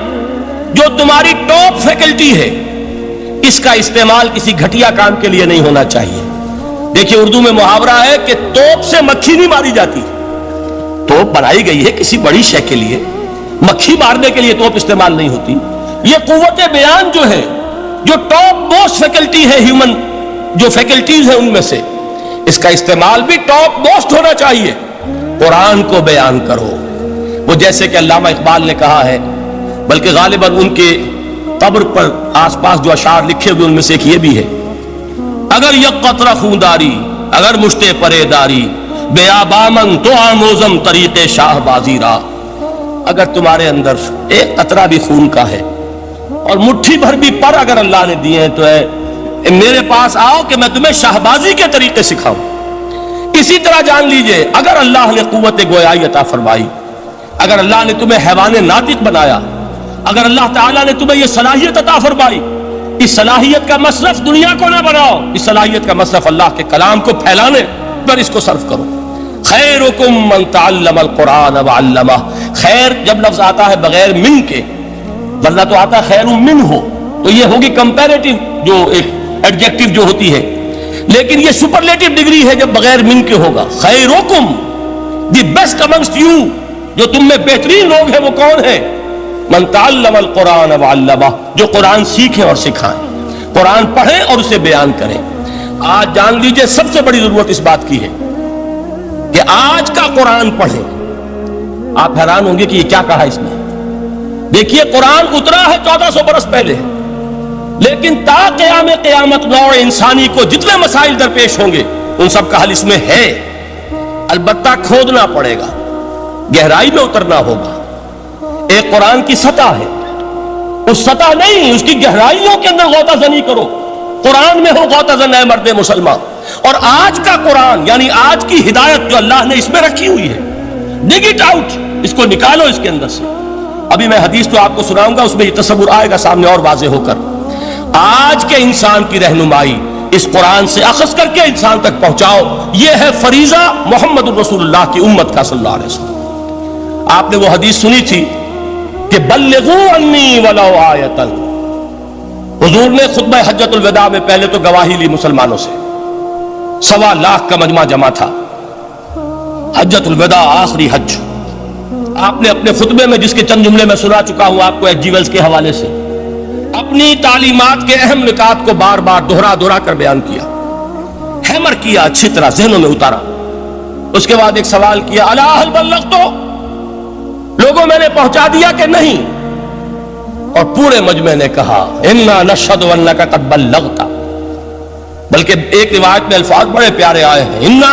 جو تمہاری ٹاپ فیکلٹی ہے، اس کا استعمال کسی گھٹیا کام کے لیے نہیں ہونا چاہیے. دیکھیے اردو میں محاورہ ہے کہ توپ سے مکھی نہیں ماری جاتی. توپ بنائی گئی ہے کسی بڑی شے کے لیے، مکھی مارنے کے لیے توپ استعمال نہیں ہوتی. یہ قوت بیان جو ہے، جو ٹاپ موسٹ فیکلٹی ہے ہیومن جو فیکلٹیز ہیں ان میں سے، اس کا استعمال بھی ٹاپ موسٹ ہونا چاہیے. قرآن کو بیان کرو. وہ جیسے کہ علامہ اقبال نے کہا ہے، بلکہ غالباً ان کے قبر پر آس پاس جو اشعار لکھے ہوئے ان میں سے ایک یہ بھی ہے: اگر یک قطرہ خونداری، اگر مشتے پرے داری، بیابامن تو آموزم طریق شاہ بازی را. اگر تمہارے اندر ایک قطرہ بھی خون کا ہے اور مٹھی بھر بھی پر اگر اللہ نے دیے ہیں تو میرے پاس آؤ کہ میں تمہیں شاہبازی کے طریقے سکھاؤں. اسی طرح جان لیجئے اگر اللہ نے قوت گویائی عطا فرمائی، اگر اللہ نے تمہیں حیوان ناطق بنایا، اگر اللہ تعالیٰ نے تمہیں یہ صلاحیت عطا فرمائی، اس صلاحیت کا مصرف دنیا کو نہ بناؤ، اس صلاحیت کا مصرف اللہ کے کلام کو پھیلانے پر اس کو صرف کرو. خیرکم من تعلم القرآن وعلمہ. خیر جب لفظ آتا ہے بغیر من کے، ورنہ تو آتا خیر من ہو تو یہ ہوگی کمپیریٹیو جو ایک ایڈجیکٹیو جو ہوتی ہے، لیکن یہ سپرلیٹیو ڈگری ہے جب بغیر من کے ہوگا. خیرکم، دی بیسٹ امنگسٹ یو، جو تم میں بہترین لوگ ہیں وہ کون ہیں؟ من تعلم القرآن وعلمہ، جو قرآن سیکھیں اور سکھائیں، قرآن پڑھیں اور اسے بیان کریں. آج جان لیجئے سب سے بڑی ضرورت اس بات کی ہے کہ آج کا قرآن پڑھیں. آپ حیران ہوں گے کہ یہ کیا کہا اس نے. دیکھیے قرآن اترا ہے 1400 برس پہلے، لیکن تا قیام قیامت نوع انسانی کو جتنے مسائل درپیش ہوں گے ان سب کا حل اس میں ہے. البتہ کھودنا پڑے گا، گہرائی میں اترنا ہوگا. ایک قرآن کی سطح ہے، اس سطح نہیں، اس کی گہرائیوں کے اندر غوطہ زنی کرو. قرآن میں ہو غوطہ زن اے مرد مسلمان. اور آج کا قرآن یعنی آج کی ہدایت جو اللہ نے اس میں رکھی ہوئی ہے، ڈگ اٹ آؤٹ، اس کو نکالو اس کے اندر سے. ابھی میں حدیث تو آپ کو سناؤں گا، اس میں یہ تصور آئے گا سامنے اور واضح ہو کر. آج کے انسان کی رہنمائی اس قرآن سے اخذ کر کے انسان تک پہنچاؤ. یہ ہے فریضہ محمد الرسول اللہ کی امت کا صلی اللہ علیہ وسلم. آپ نے وہ حدیث سنی تھی کہ بلغوا عنی ولو آیۃ. حضور نے خطبہ حجۃ الوداع میں پہلے تو گواہی لی مسلمانوں سے، 1.25 لاکھ کا مجمع جمع تھا. حجۃ الوداع آخری حج. آپ نے اپنے خطبے میں جس کے چند جملے میں سنا چکا ہوں آپ کو ایچ جی ویلز کے حوالے سے، اپنی تعلیمات کے اہم نکات کو بار بار دہرا کر بیان کیا، ہیمر کیا، اچھی طرح ذہنوں میں اتارا. اس کے بعد ایک سوال کیا، الا هل بلغت؟ لوگوں میں نے پہنچا دیا کہ نہیں؟ اور پورے مجمع نے کہا انا نشهد انک قد بلغت. بلکہ ایک روایت میں الفاظ بڑے پیارے آئے ہیں، انا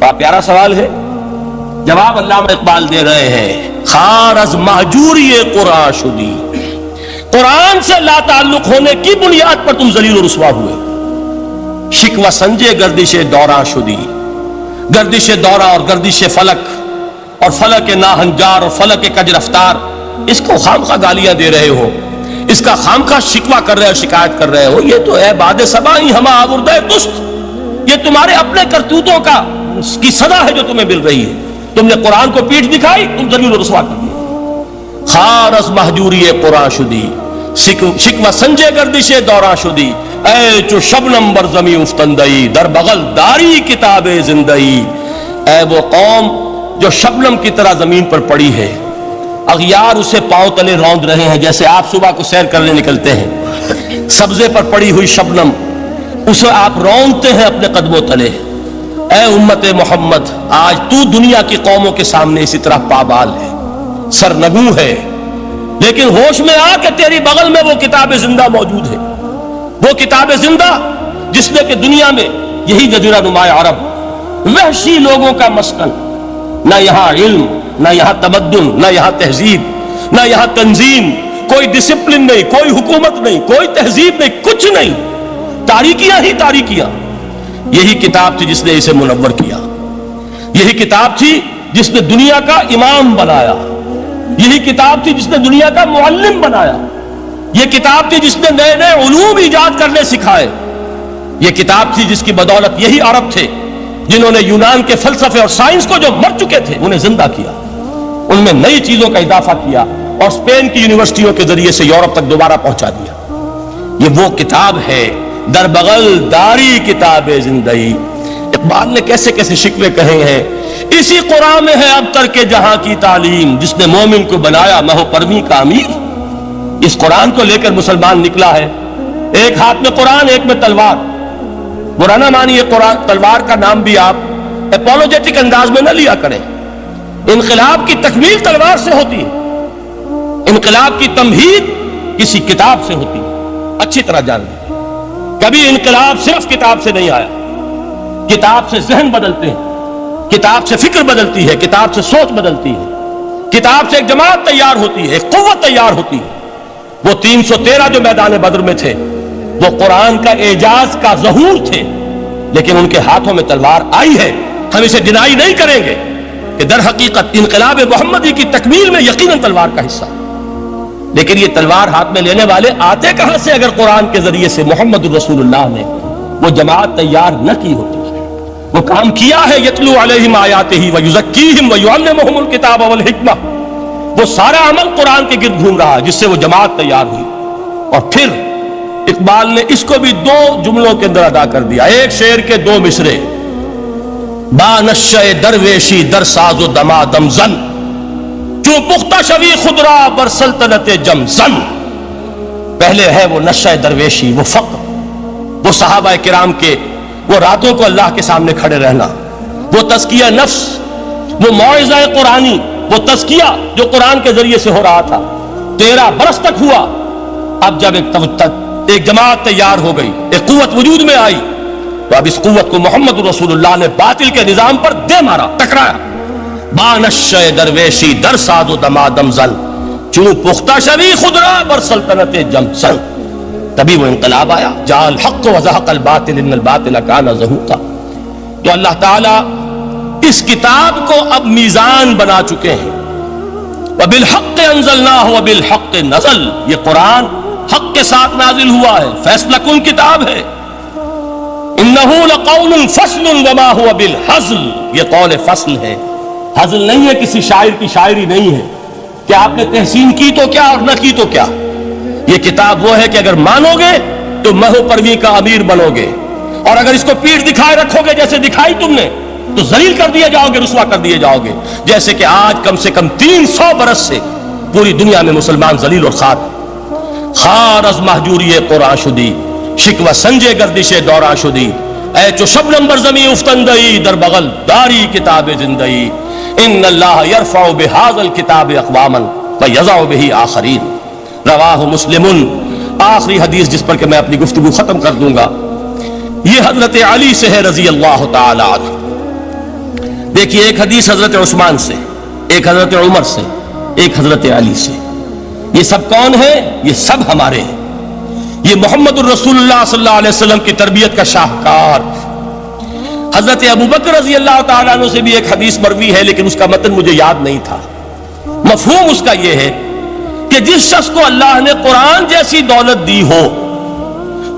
بڑا پیارا سوال ہے، جواب علامہ اقبال دے رہے ہیں، خار از مہجوری قرآن شدی، قرآن سے لا تعلق ہونے کی بنیاد پر تم ذلیل و رسوا ہوئے، شکوہ سنجے گردش دوراں شدی، گردش دوراں اور گردش فلک اور فلک ناہنجار اور فلک کج رفتار، اس کو خامخواہ گالیاں دے رہے ہو، اس کا خامخواہ شکوہ کر رہے ہو، شکایت کر رہے ہو، یہ تو ہے باد صبائی ہما آوردہ دست، یہ تمہارے اپنے کرتوتوں کی سزا ہے جو تمہیں مل رہی ہے، تم نے قرآن کو پیٹھ دکھائی، تم ذلیل و رسوا کر دیا۔ خار از مہجوری قرآن شدی، شکوہ سنجے گردش دوراں شدی، اے چو شبنم بر زمیں افتندئی، در بغل داری کتاب زندئی، اے وہ قوم جو شبنم کی طرح زمین پر پڑی ہے، اغیار اسے پاؤں تلے روند رہے ہیں، جیسے آپ صبح کو سیر کرنے نکلتے ہیں، سبزے پر پڑی ہوئی شبنم اسے آپ روندتے ہیں اپنے قدموں تلے۔ اے امت محمد، آج تو دنیا کی قوموں کے سامنے اسی طرح پابال ہے، سرنگوں ہے، لیکن ہوش میں آ کہ تیری بغل میں وہ کتاب زندہ موجود ہے، وہ کتاب زندہ جس نے کہ دنیا میں یہی جزیرہ نماء عرب وحشی لوگوں کا مسکن، نہ یہاں علم، نہ یہاں تمدن، نہ یہاں تہذیب، نہ یہاں تنظیم، کوئی ڈسپلن نہیں، کوئی حکومت نہیں، کوئی تہذیب نہیں، کچھ نہیں، تاریکیاں ہی تاریکیاں۔ یہی کتاب تھی جس نے اسے منور کیا، یہی کتاب تھی جس نے دنیا کا امام بنایا، یہی کتاب تھی جس نے دنیا کا معلم بنایا، یہ کتاب تھی جس نے نئے نئے علوم ایجاد کرنے سکھائے، یہ کتاب تھی جس کی بدولت یہی عرب تھے جنہوں نے یونان کے فلسفے اور سائنس کو جو مر چکے تھے انہیں زندہ کیا، ان میں نئی چیزوں کا اضافہ کیا اور اسپین کی یونیورسٹیوں کے ذریعے سے یورپ تک دوبارہ پہنچا دیا۔ یہ وہ کتاب ہے، در بغل داری کتاب زندگی۔ اقبال نے کیسے کیسے شکوے کہے ہیں، اسی قرآن میں ہے اب ترک جہاں کی تعلیم، جس نے مومن کو بنایا مہو پرمی کا امیر۔ اس قرآن کو لے کر مسلمان نکلا ہے، ایک ہاتھ میں قرآن، ایک میں تلوار۔ برا نہ مانیے، قرآن تلوار کا نام بھی آپ اپولوجیٹک انداز میں نہ لیا کریں۔ انقلاب کی تکمیل تلوار سے ہوتی ہے، انقلاب کی تمہید کسی کتاب سے ہوتی ہے، اچھی طرح جان لیجیے۔ کبھی انقلاب صرف کتاب سے نہیں آیا، کتاب سے ذہن بدلتے ہیں، کتاب سے فکر بدلتی ہے، کتاب سے سوچ بدلتی ہے، کتاب سے ایک جماعت تیار ہوتی ہے، ایک قوت تیار ہوتی ہے۔ وہ 313 جو میدان بدر میں تھے وہ قرآن کا اعجاز کا ظہور تھے، لیکن ان کے ہاتھوں میں تلوار آئی ہے، ہم اسے ڈینائی نہیں کریں گے کہ در حقیقت انقلاب محمدی کی تکمیل میں یقیناً تلوار کا حصہ، لیکن یہ تلوار ہاتھ میں لینے والے آتے کہاں سے اگر قرآن کے ذریعے سے محمد الرسول اللہ نے وہ جماعت تیار نہ کی ہوتی، وہ کام کیا ہے، یتلو علیہم آیاتہ ویزکیہم ویعلمہم الکتاب والحکمہ، وہ سارا عمل قرآن کے گرد گھوم رہا جس سے وہ جماعت تیار ہوئی۔ اور پھر اقبال نے اس کو بھی دو جملوں کے اندر ادا کر دیا، ایک شعر کے دو مصرے، با نشہ درویشی در ساز و دمادم زن، چوں پختہ شوی خدرا بر سلطنت جم زن۔ پہلے ہے وہ نشہ درویشی، وہ فقر، وہ صحابہ کرام کے وہ راتوں کو اللہ کے سامنے کھڑے رہنا، وہ تزکیہ نفس، وہ موعظہ قرآنی، وہ تزکیہ جو قرآن کے ذریعے سے ہو رہا تھا 13 برس تک ہوا۔ اب جب ایک جماعت تیار ہو گئی، ایک قوت وجود میں آئی، تو اب اس قوت کو محمد رسول اللہ نے باطل کے نظام پر دے مارا، ٹکرایا۔ بانشہ درویشی در ساز و دمادم زن، چوں پختہ شوی خدرا بر سلطنت جم زن۔ تبھی وہ انقلاب آیا، جاء الحق وزہق الباطل ان الباطل کان زہوقا۔ تو اللہ تعالیٰ اس کتاب کو اب میزان بنا چکے ہیں، وبالحق انزلناہ وبالحق نزل، یہ قرآن حق کے ساتھ نازل ہوا ہے، فیصلہ کن کتاب ہے۔ انہ لقول فصل وما هو بالحزل، یہ قول فصل ہے، حزل نہیں ہے، کسی شاعر کی شاعری نہیں ہے کہ آپ نے تحسین کی تو کیا اور نہ کی تو کیا۔ یہ کتاب وہ ہے کہ اگر مانو گے تو مہو پروی کا امیر بنو گے، اور اگر اس کو پیٹھ دکھائے رکھو گے جیسے دکھائی تم نے تو ذلیل کر دیے جاؤ گے، رسوا کر دیے جاؤ گے، جیسے کہ آج کم سے کم 300 برس سے پوری دنیا میں مسلمان ذلیل اور خوار۔ خار از مہجوری قرآن شدی، شکوہ سنجے گردش دوراں شدی، اے چو شبنم بر زمیں افتندئی، در بغل داری کتاب زندئی، ان اللہ یرفع بہذا الکتاب اقواما ویضع بہ آخرین۔ رواہ مسلم۔ آخری حدیث جس پر کہ میں اپنی گفتگو ختم کر دوں گا، یہ حضرت علی سے ہے رضی اللہ تعالی عنہ۔ دیکھیے ایک حدیث حضرت عثمان سے، ایک حضرت عمر سے، ایک حضرت علی سے. یہ سب کون ہیں؟ یہ سب ہمارے ہیں. یہ محمد الرسول اللہ صلی اللہ علیہ وسلم کی تربیت کا شاہکار. حضرت ابوبکر رضی اللہ تعالیٰ عنہ سے بھی ایک حدیث مروی ہے، لیکن اس کا متن مجھے یاد نہیں تھا. مفہوم اس کا یہ ہے کہ جس شخص کو اللہ نے قرآن جیسی دولت دی ہو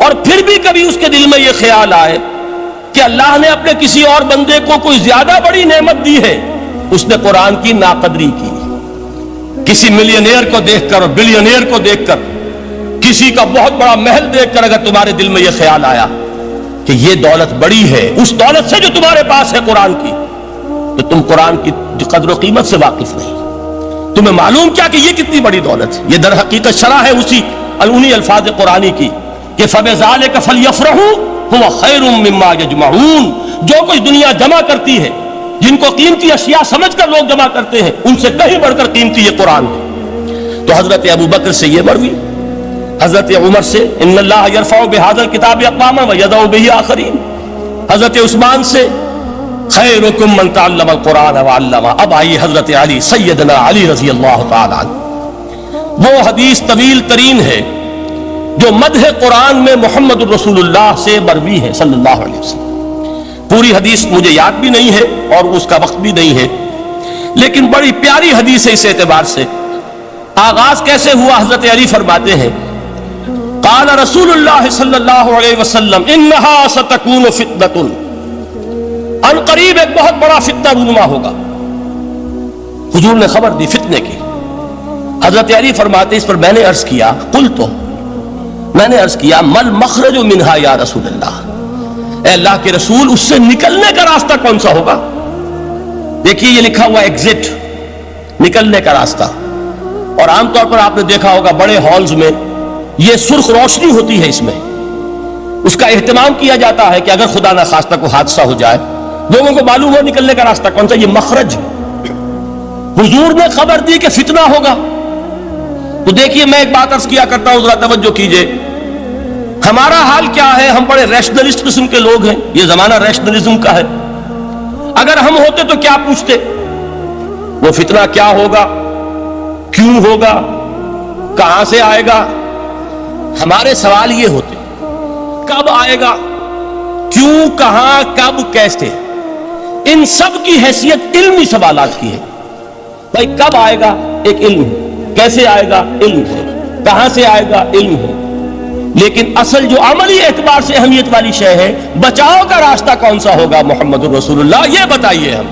اور پھر بھی کبھی اس کے دل میں یہ خیال آئے کہ اللہ نے اپنے کسی اور بندے کو کوئی زیادہ بڑی نعمت دی ہے، اس نے قرآن کی ناقدری کی. کسی ملینئر کو دیکھ کر اور بلینئر کو دیکھ کر، کسی کا بہت بڑا محل دیکھ کر اگر تمہارے دل میں یہ خیال آیا کہ یہ دولت بڑی ہے اس دولت سے جو تمہارے پاس ہے قرآن کی، تو تم قرآن کی قدر و قیمت سے واقف نہیں. تمہیں معلوم کیا کہ یہ کتنی بڑی دولت ہے. یہ در حقیقت شرح ہے انہی الفاظ قرآنی کی کہ فَبِذَلِكَ فَلْيَفْرَحُوا هُوَ خَيْرٌ مِّمَّا يَجْمَعُونَ. جو کچھ دنیا جمع کرتی ہے، جن کو قیمتی اشیاء سمجھ کر لوگ جمع کرتے ہیں، ان سے کہیں بڑھ کر قیمتی یہ قرآن ہے. تو حضرت ابوبکر سے یہ مروی، حضرت عمر سے ان اللہ یرفع بہذا الکتاب اقواما ویضع بہ آخرین، حضرت عثمان سے خیرکم من تعلم القرآن وعلمہ. اب آئیے حضرت علی، سیدنا علی رضی اللہ تعالی عنہ. وہ حدیث طویل ترین ہے جو مدح قرآن میں محمد الرسول اللہ سے مروی ہے صلی اللہ علیہ وسلم. پوری حدیث مجھے یاد بھی نہیں ہے اور اس کا وقت بھی نہیں ہے، لیکن بڑی پیاری حدیث ہے. اس اعتبار سے آغاز کیسے ہوا؟ حضرت علی فرماتے ہیں قال رسول اللہ صلی اللہ علیہ وسلم انہا ستکون فتنۃ، ان قریب ایک بہت بڑا فتنہ رونما ہوگا. حضور نے خبر دی فتنے کی. حضرت علی فرماتے اس پر میں نے عرض کیا، قلت، میں نے عرض کیا مل مخرج منہا یا رسول اللہ، اے اللہ کے رسول اس سے نکلنے کا راستہ کون سا ہوگا؟ دیکھیے یہ لکھا ہوا ایگزٹ، نکلنے کا راستہ. اور عام طور پر آپ نے دیکھا ہوگا بڑے ہالز میں یہ سرخ روشنی ہوتی ہے، اس میں اس کا اہتمام کیا جاتا ہے کہ اگر خدا نہ خواستہ کوئی حادثہ ہو جائے لوگوں کو معلوم ہو نکلنے کا راستہ کون سا. یہ مخرج. حضور نے خبر دی کہ فتنہ ہوگا. تو دیکھیے میں ایک بات عرض کیا کرتا ہوں، ذرا توجہ کیجئے. ہمارا حال کیا ہے؟ ہم بڑے ریشنلسٹ قسم کے لوگ ہیں، یہ زمانہ ریشنلزم کا ہے. اگر ہم ہوتے تو کیا پوچھتے؟ وہ فتنہ کیا ہوگا، کیوں ہوگا، کہاں سے آئے گا؟ ہمارے سوال یہ ہوتے کب آئے گا، کیوں، کہاں، کب، کیسے. ان سب کی حیثیت علمی سوالات کی ہے. بھائی کب آئے گا ایک علم ہے، کیسے آئے گا علم ہے، کہاں سے آئے گا علم ہے. لیکن اصل جو عملی اعتبار سے اہمیت والی شے ہے، بچاؤ کا راستہ کون سا ہوگا محمد الرسول اللہ، یہ بتائیے ہم.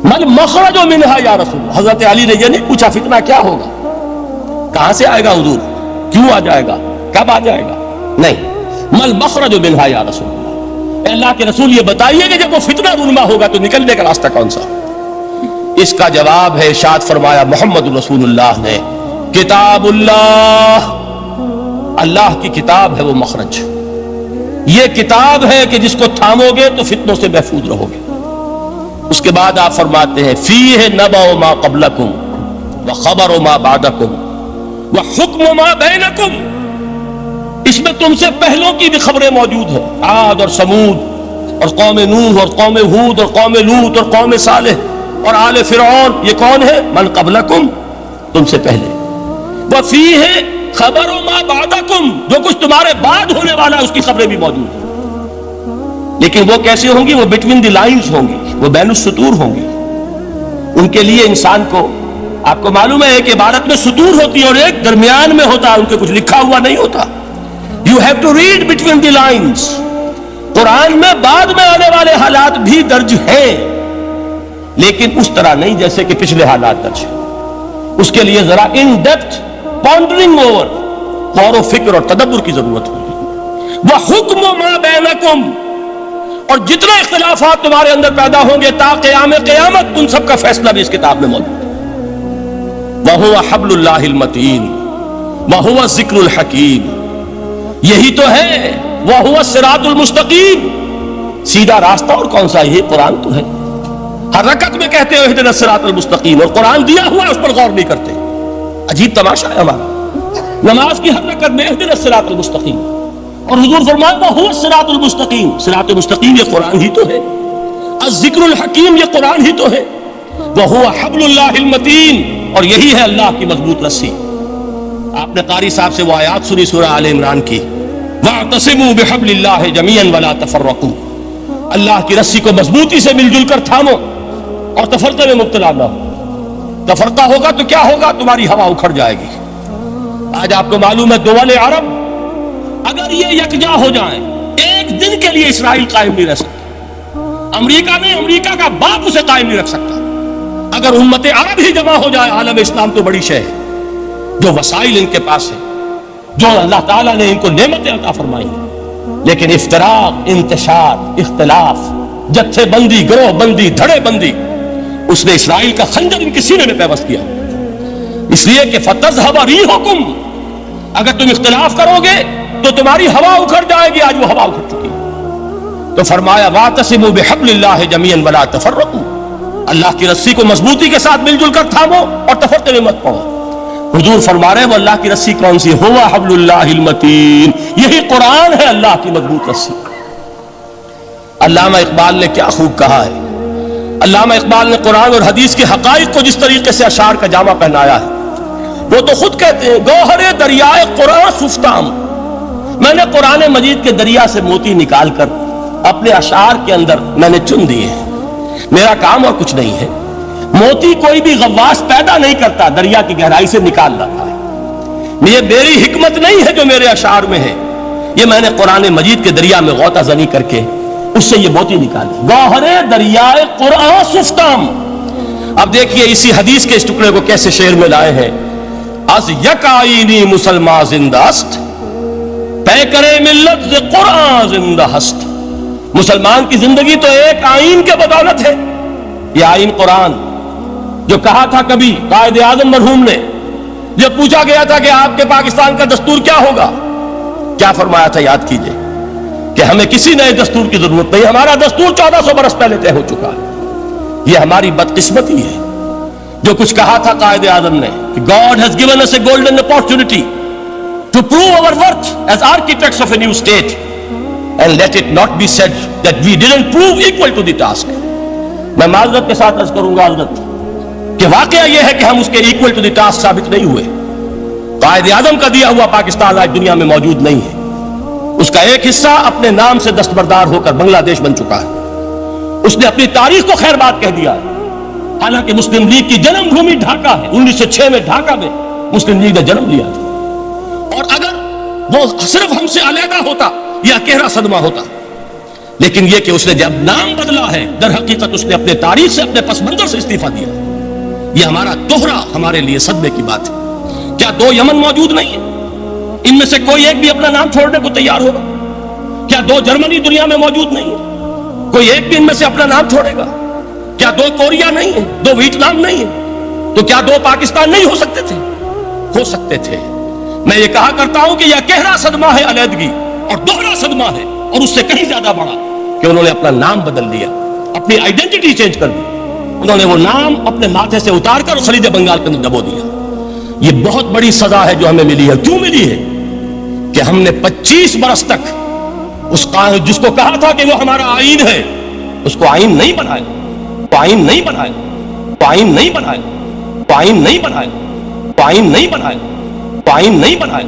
مل مخرج منہا یا رسول اللہ. حضرت علی نے یہ نہیں پوچھا فتنہ کیا ہوگا، کہاں سے آئے گا حضور، کیوں آ جائے گا، کب آ جائے گا. نہیں، مل مخرج منہا یا رسول اللہ، اے اللہ کے رسول یہ بتائیے کہ جب وہ فتنہ رونما ہوگا تو نکلنے کا راستہ کون سا. اس کا جواب ہے، ارشاد فرمایا محمد رسول اللہ نے، کتاب اللہ، اللہ کی کتاب ہے وہ مخرج. یہ کتاب ہے کہ جس کو تھامو گے تو فتنوں سے محفوظ رہو گے. اس کے بعد آپ فرماتے ہیں فیہ نبأ ما قبلکم وخبر ما بعدکم وحکم ما بینکم. اس میں تم سے پہلوں کی بھی خبریں موجود ہیں، عاد اور سمود اور قوم نوح اور قوم ہود اور قوم لوط اور قوم صالح اور آل فرعون. یہ کون ہے؟ من قبلکم، تم سے پہلے. وفیہ خبر ما بعدکم، جو کچھ تمہارے بعد ہونے والا ہے اس کی خبریں بھی موجود ہیں. لیکن وہ کیسے ہوں گی؟ وہ بٹوین دی لائنز ہوں گی، وہ بین السطور ہوں گی. ان کے لیے انسان کو، آپ کو معلوم ہے ایک عبارت میں سطور ہوتی ہے اور ایک درمیان میں ہوتا ہے، ان کے کچھ لکھا ہوا نہیں ہوتا. You have to read between the lines. قرآن میں بعد میں آنے والے حالات بھی درج ہیں، لیکن اس طرح نہیں جیسے کہ پچھلے حالات درج ہیں. اس کے لیے ذرا ان ڈیپتھ پونڈرنگ اوور، غور و فکر اور تدبر کی ضرورت ہوگی. وحکم ما بینکم، اور جتنے اختلافات تمہارے اندر پیدا ہوں گے تا قیام قیامت، ان سب کا فیصلہ بھی اس کتاب میں موجود ہے. وَهُوَ حَبْلُ اللَّهِ الْمَتِينُ وَهُوَ الذِّكْرُ الْحَكِيمُ. یہی تو ہے وَهُوَ الصِّرَاطُ الْمُسْتَقِيمُ، سیدھا راستہ. اور کون سا؟ یہ قرآن تو ہے. ہر رکعت میں کہتے ہو اهْدِنَا الصِّرَاطَ الْمُسْتَقِيمُ، اور قرآن دیا ہوا ہے اس پر غور نہیں کرتے. عجیب تماشا ہے ہمارا. نماز کی ہر رکعت میں اهْدِنَا الصِّرَاطَ الْمُسْتَقِيمُ، اور حضور فرمایا وَهُوَ الصِّرَاطُ الْمُسْتَقِيمُ، صراط مستقیم یہ قرآن ہی تو ہے. الذکر الحکیم یہ قرآن ہی تو ہے، وَهُوَ حَبْلُ اللَّهِ الْمَتِينُ، اور یہی ہے اللہ کی مضبوط رسی۔ آپ نے قاری صاحب سے وہ آیات سنی سورہ آل عمران کی، وَاعْتَصِمُوا بِحَبْلِ اللَّهِ جَمِيعًا وَلَا تَفَرَّقُوا، اللہ کی رسی کو مضبوطی سے مل جل کر تھامو اور تفرقے میں مبتلا نہ ہو۔ تفرقہ ہوگا تو کیا ہوگا؟ تمہاری ہوا اکھڑ جائے گی۔ آج آپ کو معلوم ہے دول عرب اگر یہ یکجا ہو جائیں، ایک دن کے لیے اسرائیل قائم نہیں رہ سکتا، امریکہ نہیں، امریکہ کا باپ اسے قائم نہیں رکھ سکتا۔ اگر امت عرب ہی جمع ہو جائے، عالم اسلام تو بڑی شے ہے، جو وسائل ان کے پاس ہے، جو اللہ تعالیٰ نے ان کو نعمتیں عطا فرمائی ہیں، لیکن افتراق، انتشار، اختلاف، جتھے بندی، گروہ بندی، دھڑے بندی، اس نے اسرائیل کا خنجر ان کے سینے میں پیوست کیا۔ اس لیے کہ فَتَذْهَبَ رِيحُكُمْ، اگر تم اختلاف کرو گے تو تمہاری ہوا اکھڑ جائے گی، آج وہ ہوا اکھڑ چکی ہے۔ تو فرمایا وَاعْتَصِمُوا بِحَبْلِ اللَّهِ جَمِيعًا وَلَا تَفَرَّقُوا، اللہ کی رسی کو مضبوطی کے ساتھ مل جل کر تھامو اور تفرقے میں مت پڑو۔ حضور فرما رہے ہیں وہ اللہ کی رسی کون سی؟ هُوَ حَبْلُ اللَّهِ الْمَتِينُ، یہی قرآن ہے اللہ کی مضبوط رسی۔ علامہ اقبال نے کیا خوب کہا ہے، علامہ اقبال نے قرآن اور حدیث کے حقائق کو جس طریقے سے اشعار کا جامع پہنایا ہے، وہ تو خود کہتے ہیں گوہر دریائے قرآن سفتام، میں نے قرآن مجید کے دریا سے موتی نکال کر اپنے اشعار کے اندر میں نے چن دیے ہیں، میرا کام اور کچھ نہیں ہے۔ موتی کوئی بھی غواص پیدا نہیں کرتا، دریا کی گہرائی سے نکال لاتا ہے۔ یہ میری حکمت نہیں ہے جو میرے اشعار میں ہے، یہ میں نے قرآن مجید کے دریا میں غوطہ زنی کر کے اس سے یہ موتی نکالی۔ گوہر دریائے قرآن سفتام۔ اب دیکھیے اسی حدیث کے اس ٹکڑے کو کیسے شعر میں لائے ہیں، از یک آئینی مسلمان زندہ است، پے کرے ملت ز قرآن زندہ ہست۔ مسلمان کی زندگی تو ایک آئین کے بدولت ہے، یہ آئین قرآن، جو کہا تھا کبھی قائد اعظم مرحوم نے جب پوچھا گیا تھا کہ آپ کے پاکستان کا دستور کیا ہوگا، کیا فرمایا تھا؟ یاد کیجئے کہ ہمیں کسی نئے دستور کی ضرورت نہیں، ہمارا دستور 1400 برس پہلے طے ہو چکا ہے۔ یہ ہماری بدقسمتی ہے جو کچھ کہا تھا قائد اعظم نے کہ God has given us a golden opportunity to prove our worth as architects of a new state and let it not be said that we didn't prove equal to the task۔ میں معذرت کے ساتھ عرض کروں گا حضرت کہ واقعہ یہ ہے کہ ہم اس کے equal to the task ثابت نہیں ہوئے۔ قائد اعظم کا دیا ہوا پاکستان آج دنیا میں موجود نہیں ہے، اس کا ایک حصہ اپنے نام سے دستبردار ہو کر بنگلہ دیش بن چکا ہے، اس نے اپنی تاریخ کو خیر بات کہہ دیا ہے، حالانکہ مسلم لیگ کی جنم بھومی ڈھاکہ ہے، 1906 میں ڈھاکہ میں مسلم لیگ نے جنم لیا تھا، اور اگر وہ صرف ہم سے علیحدہ ہوتا یا گہرا صدمہ ہوتا، لیکن یہ کہ اس نے جب نام بدلا ہے در حقیقت اس نے اپنے تاریخ سے، اپنے پس منظر سے استعفیٰ دیا۔ یہ ہمارا دوہرا ہمارے لیے صدمے کی بات ہے۔ کیا دو یمن موجود نہیں ہے؟ ان میں سے کوئی ایک بھی اپنا نام چھوڑنے کو تیار ہوگا؟ کیا دو جرمنی دنیا میں موجود نہیں ہے؟ کوئی ایک بھی ان میں سے اپنا نام چھوڑے گا؟ کیا دو کوریا نہیں ہے؟ دو ویتنام نہیں ہے؟ تو کیا دو پاکستان نہیں ہو سکتے تھے؟ ہو سکتے تھے۔ میں یہ کہا کرتا ہوں کہ یہ گہرا صدمہ ہے علیحدگی، اور دوہرا صدمہ ہے، اور اس سے کہیں زیادہ بڑا کہ انہوں نے اپنا نام بدل دیا، اپنی آئیڈینٹی چینج کر دی، انہوں نے وہ نام اپنے ماتھے سے اتار کر خلیج بنگال کے اندر دبو دیا۔ یہ بہت بڑی سزا ہے جو ہمیں ملی ہے۔ کیوں ملی ہے؟ کہ ہم نے 25 برس تک اس قانون جس کو کہا تھا کہ وہ ہمارا آئین ہے، اس کو آئین نہیں بنایا، آئین نہیں بنایا، آئین نہیں بنایا، آئین نہیں بنایا، آئین نہیں بنایا، آئین نہیں بنایا۔